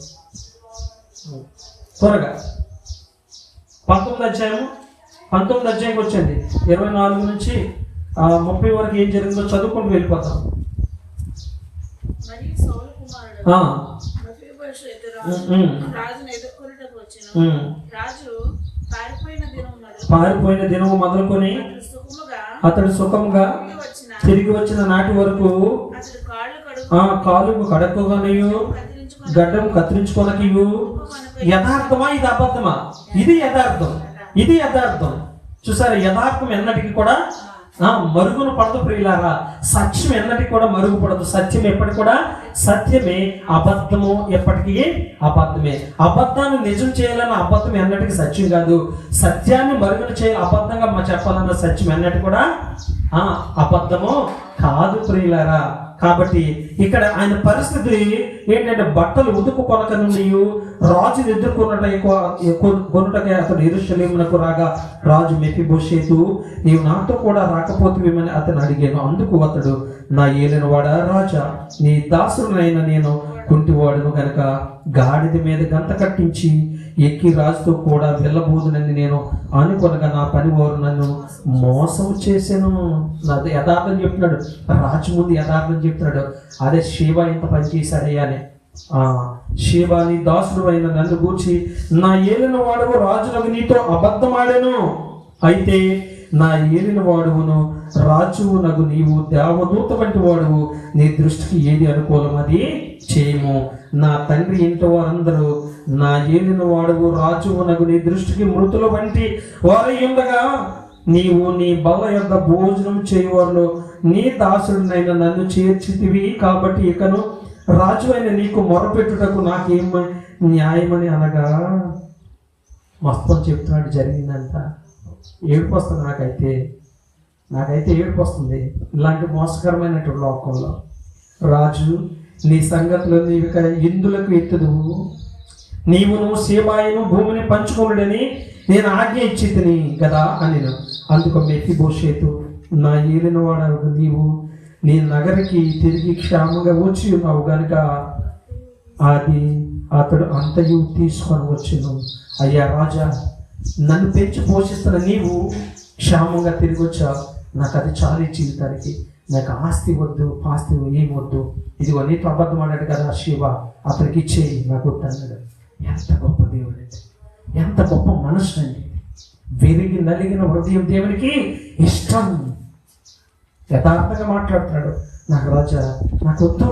త్వరగా. 19వ అధ్యాయంకి వచ్చింది. 24 నుంచి 30 వరకు ఏం జరిగిందో చదువుకుంటూ వెళ్ళిపోతాం. పారిపోయిన దినము మొదలుకొని అతడు సుఖముగా తిరిగి వచ్చిన నాటి వరకు కాలు కడక్కునయు గడ్డం కత్తిరించుకొనకియు. యథార్థమా ఇది అబద్ధమా? ఇది యథార్థం. చూసారా, యథార్థం ఎన్నటికి కూడా మరుగున పడదు ప్రియులారా. సత్యం ఎన్నటికి కూడా మరుగుపడదు. సత్యం ఎప్పటికి కూడా సత్యమే, అబద్ధము ఎప్పటికీ అబద్ధమే. అబద్ధాన్ని నిజం చేయాలన్న అబద్ధం ఎన్నటికి సత్యం కాదు. సత్యాన్ని మరుగున చేయాలి అబద్ధంగా చెప్పాలన్న సత్యం ఎన్నటికి కూడా అబద్ధము కాదు ప్రియులారా. కాబట్టి ఇక్కడ ఆయన పరిస్థితి ఏంటంటే, బట్టలు ఉదుకు కొనక నుండి రాజును ఎదుర్కొన్నటకై అతడు యెరూషలేమునకు రాగా, రాజు మెఫీబోషెతు నీవు నాతో కూడా రాకపోతేమని అతను అడిగాను. అందుకు అతడు, నా ఏలినవాడా రాజా, నీ దాసుడునైన నేను కుంటివాడును గనక గాడిద మీద గంత కట్టించి ఎక్కి రాజుతో కూడా వెళ్ళబోదునని నేను అనుకొనగా నా పనివారు నన్ను మోసం చేశాను. నాది యథార్థం చెప్తున్నాడు రాజు ముందు, యథార్థం చెప్తున్నాడు. అదే శివ ఇంత పని చేశాడయ్యా అని. శివాని దాసుడు అయిన నన్ను గూర్చి, నా ఏలిన వాడువు రాజులకు నీతో అబద్ధమాడాను. అయితే నా ఏలిన వాడువును రాజువునగు నీవు దేవదూత వంటి వాడువు, నీ దృష్టికి ఏది అనుకూలం అది చేయము. నా తండ్రి ఇంటి వారందరూ నా ఏలిన వాడువు రాజువునగు నీ దృష్టికి మృతుల వంటి వారై ఉండగా, నీవు నీ బల్ల యొక్క భోజనం చేయవారు నీ దాసుడినైనా నన్ను చేర్చితివి. కాబట్టి ఇకను రాజు అయిన నీకు మొరపెట్టుటకు నాకేం న్యాయమని అనగా, మొత్తం చెప్తున్నాడు జరిగిందంతా. ఏడుపు వస్తుంది నాకైతే ఏడుపు వస్తుంది. ఇలాంటి మోసకరమైనటువంటి లోకంలో రాజు, నీ సంగతిలో నీవు ఇందులకు ఎత్తుదువు, నీవును సేబాయిను భూమిని పంచుకునుడని నేను ఆజ్ఞ ఇచ్చి తిని కదా అని. అందుకు మెఫీబోషెతు, నా ఏలినవాడవు నీవు నీ నగరికి తిరిగి క్షేమంగా వచ్చి ఉన్నావు గనుక అది అతడు అంతయు తీసుకొని వచ్చును. అయ్యా రాజా, నన్ను పెంచి పోషిస్తున్న నీవు క్షేమంగా తిరిగి వచ్చావు, నాకు అది చాలు జీవితానికి. నాకు ఆస్తి వద్దు, పాస్తి ఏం వద్దు. ఇదిగో నీతో అబద్ధం ఆడాడు కదా శివ, అతనికి ఇచ్చేయి, నాకు వద్దు అన్నాడు. ఎంత గొప్ప దేవుడు అండి, ఎంత గొప్ప మనసు అండి. విరిగి నలిగిన హృదయం దేవునికి ఇష్టం. యథార్థంగా మాట్లాడుతున్నాడు. నాకు రాజా నాకు వద్దు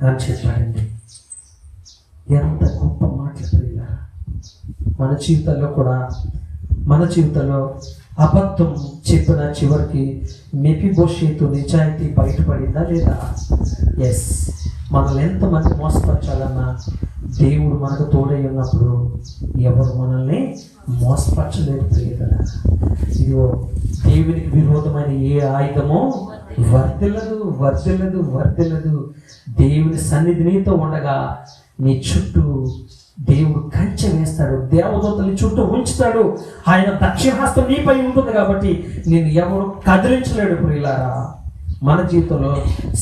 అని చెప్పాడండి. ఎంత గొప్ప మాట్లాడుతుంది. మన జీవితంలో అబద్ధం చెప్పిన చివరికి మెఫీబోషెతు నిజాయితీ బయటపడిందా లేదా? ఎస్. మనల్ని ఎంతమంది మోసపరచాలన్నా దేవుడు మనకు తోడై ఉన్నప్పుడు ఎవరు మనల్ని మోసపరచలేదు ప్రియరా. ఇదిగో దేవునికి విరోధమైన ఏ ఆయుధమో వర్ధిల్లదు. దేవుని సన్నిధి నీతో ఉండగా నీ చుట్టూ దేవుడు కంచె వేస్తాడు, దేవదూతల్ని చుట్టూ ఉంచుతాడు. ఆయన దక్షిణహస్తం నీపై ఉంటుంది కాబట్టి నేను ఎవరు కదిలించలేడు ప్రియులారా. మన జీవితంలో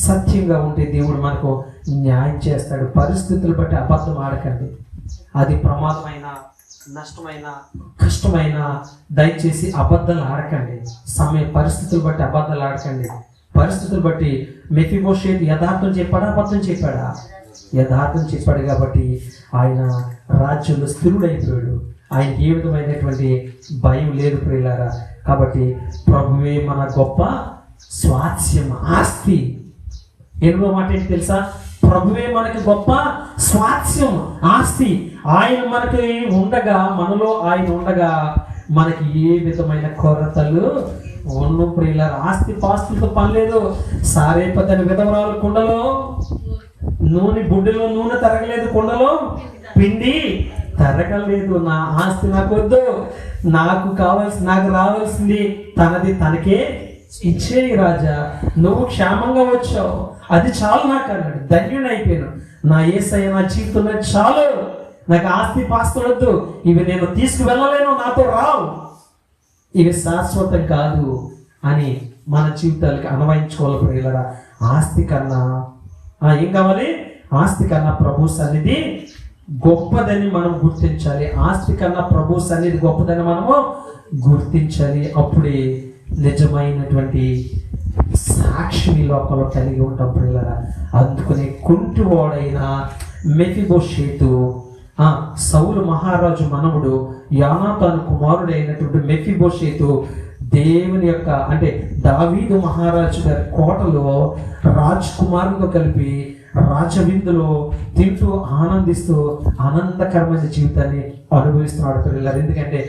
సత్యంగా ఉంటే దేవుడు మనకు న్యాయం చేస్తాడు. పరిస్థితులు బట్టి అబద్ధం ఆడకండి. అది ప్రమాదమైన, నష్టమైన, కష్టమైన, దయచేసి అబద్ధాలు ఆడకండి. పరిస్థితులు బట్టి అబద్ధాలు ఆడకండి. పరిస్థితులు బట్టి మెఫీబోషెతు యథార్థం చెప్పాడా, అబద్ధం చెప్పాడా? యథార్థం చెప్పాడు కాబట్టి ఆయన రాజ్యంలో స్థిరుడైపోయాడు. ఆయన ఏ విధమైనటువంటి భయం లేదు ప్రియులారా. కాబట్టి ప్రభువే మన గొప్ప స్వాస్యం, ఆస్తి. ఎన్నో మాట ఏంటి తెలుసా? ప్రభువే మనకి గొప్ప స్వాస్యం, ఆస్తి. ఆయన మనకి ఉండగా, మనలో ఆయన ఉండగా మనకి ఏ విధమైన కొరతలు ఉన్న ప్రియుల ఆస్తి పాస్తులతో పని లేదు. సారేపదని విధవరాలు కుండలో నూనె, బుడ్డిలో నూనె తరగలేదు, కుండలో పిండి తరగలేదు. నా ఆస్తి నాకు వద్దు, నాకు రావాల్సింది తనది తనకే ఇచ్చేయి రాజా, నువ్వు క్షేమంగా వచ్చావు, అది చాలు నాకు అన్నాడు. ధన్యుడైపోయాను, నా యేసయ్య నా జీవితంలో చాలు, నాకు ఆస్తి పాస్తులు వద్దు, ఇవి నేను తీసుకువెళ్ళలేను, నాతో రావు, ఇవి శాశ్వతం కాదు అని మన జీవితాలకి అన్వయించుకోవాలి ప్రియులారా. ఆస్తి కన్నా ఏం కావాలి? ఆస్తి కన్నా ప్రభు సన్నిధి గొప్పదని మనం గుర్తించాలి. ఆస్తి కన్నా ప్రభు సన్నిధి గొప్పదని మనము గుర్తించాలి. అప్పుడే నిజమైనటువంటి సాక్షిని లోకంలో కలిగి ఉంటాం ప్రియులారా. అందుకని కుంటివాడైన మెఫీబోషేతు, సౌలు మహారాజు మనవుడు యోనాతాను కుమారుడైనటువంటి మెఫీబోషేతు దేవుని యొక్క అంటే దావీదు మహారాజు గారి కోటలో రాజకుమారులతో కలిపి రాజవిందులో తింటూ ఆనందిస్తూ ఆనందకరమైన జీవితాన్ని అనుభవిస్తున్నాడు పిల్లలు. ఎందుకంటే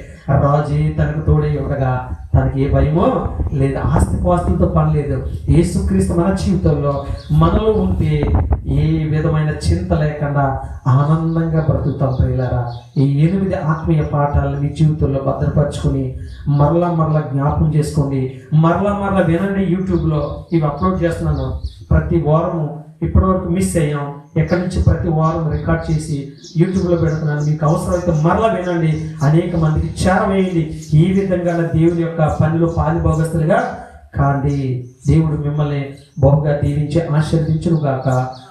రాజే తనకు తోడే ఉండగా తనకి ఏ భయమో లేదు, ఆస్తిపాస్తులతో పని లేదు. యేసుక్రీస్తు మన జీవితంలో మనలో ఉంటే ఏ విధమైన చింత లేకుండా ఆనందంగా బ్రతుకుతాం ప్రియులారా. ఈ 8 ఆత్మీయ పాఠాలను మీ జీవితంలో భద్రపరచుకొని మరలా జ్ఞాపకం చేసుకోండి, మరలా వినండి. యూట్యూబ్లో ఇవి అప్లోడ్ చేస్తున్నాను ప్రతి వారము. ఇప్పటివరకు మిస్ అయ్యాం, ఎక్కడి నుంచి ప్రతి వారం రికార్డ్ చేసి యూట్యూబ్లో పెడుతున్నాను. మీకు అవసరమైతే మరలా వినండి, అనేక మందికి చేరవేయండి. ఈ విధంగా దేవుని యొక్క పనిలో పాలిభాగస్తులుగా కాండి. దేవుడు మిమ్మల్ని బహుగా దీవించి ఆశీర్వదించును గాక.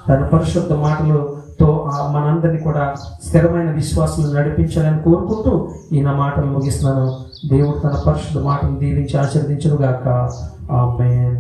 తన పరిశుద్ధ మాటలతో మనందరినీ కూడా స్థిరమైన విశ్వాసాలు నడిపించాలని కోరుకుంటూ ఈ నా మాటలు ముగిస్తున్నాను. దేవుడు తన పరిశుద్ధ మాటలు దీవించి ఆశీర్వదించును గాక. ఆమేన్.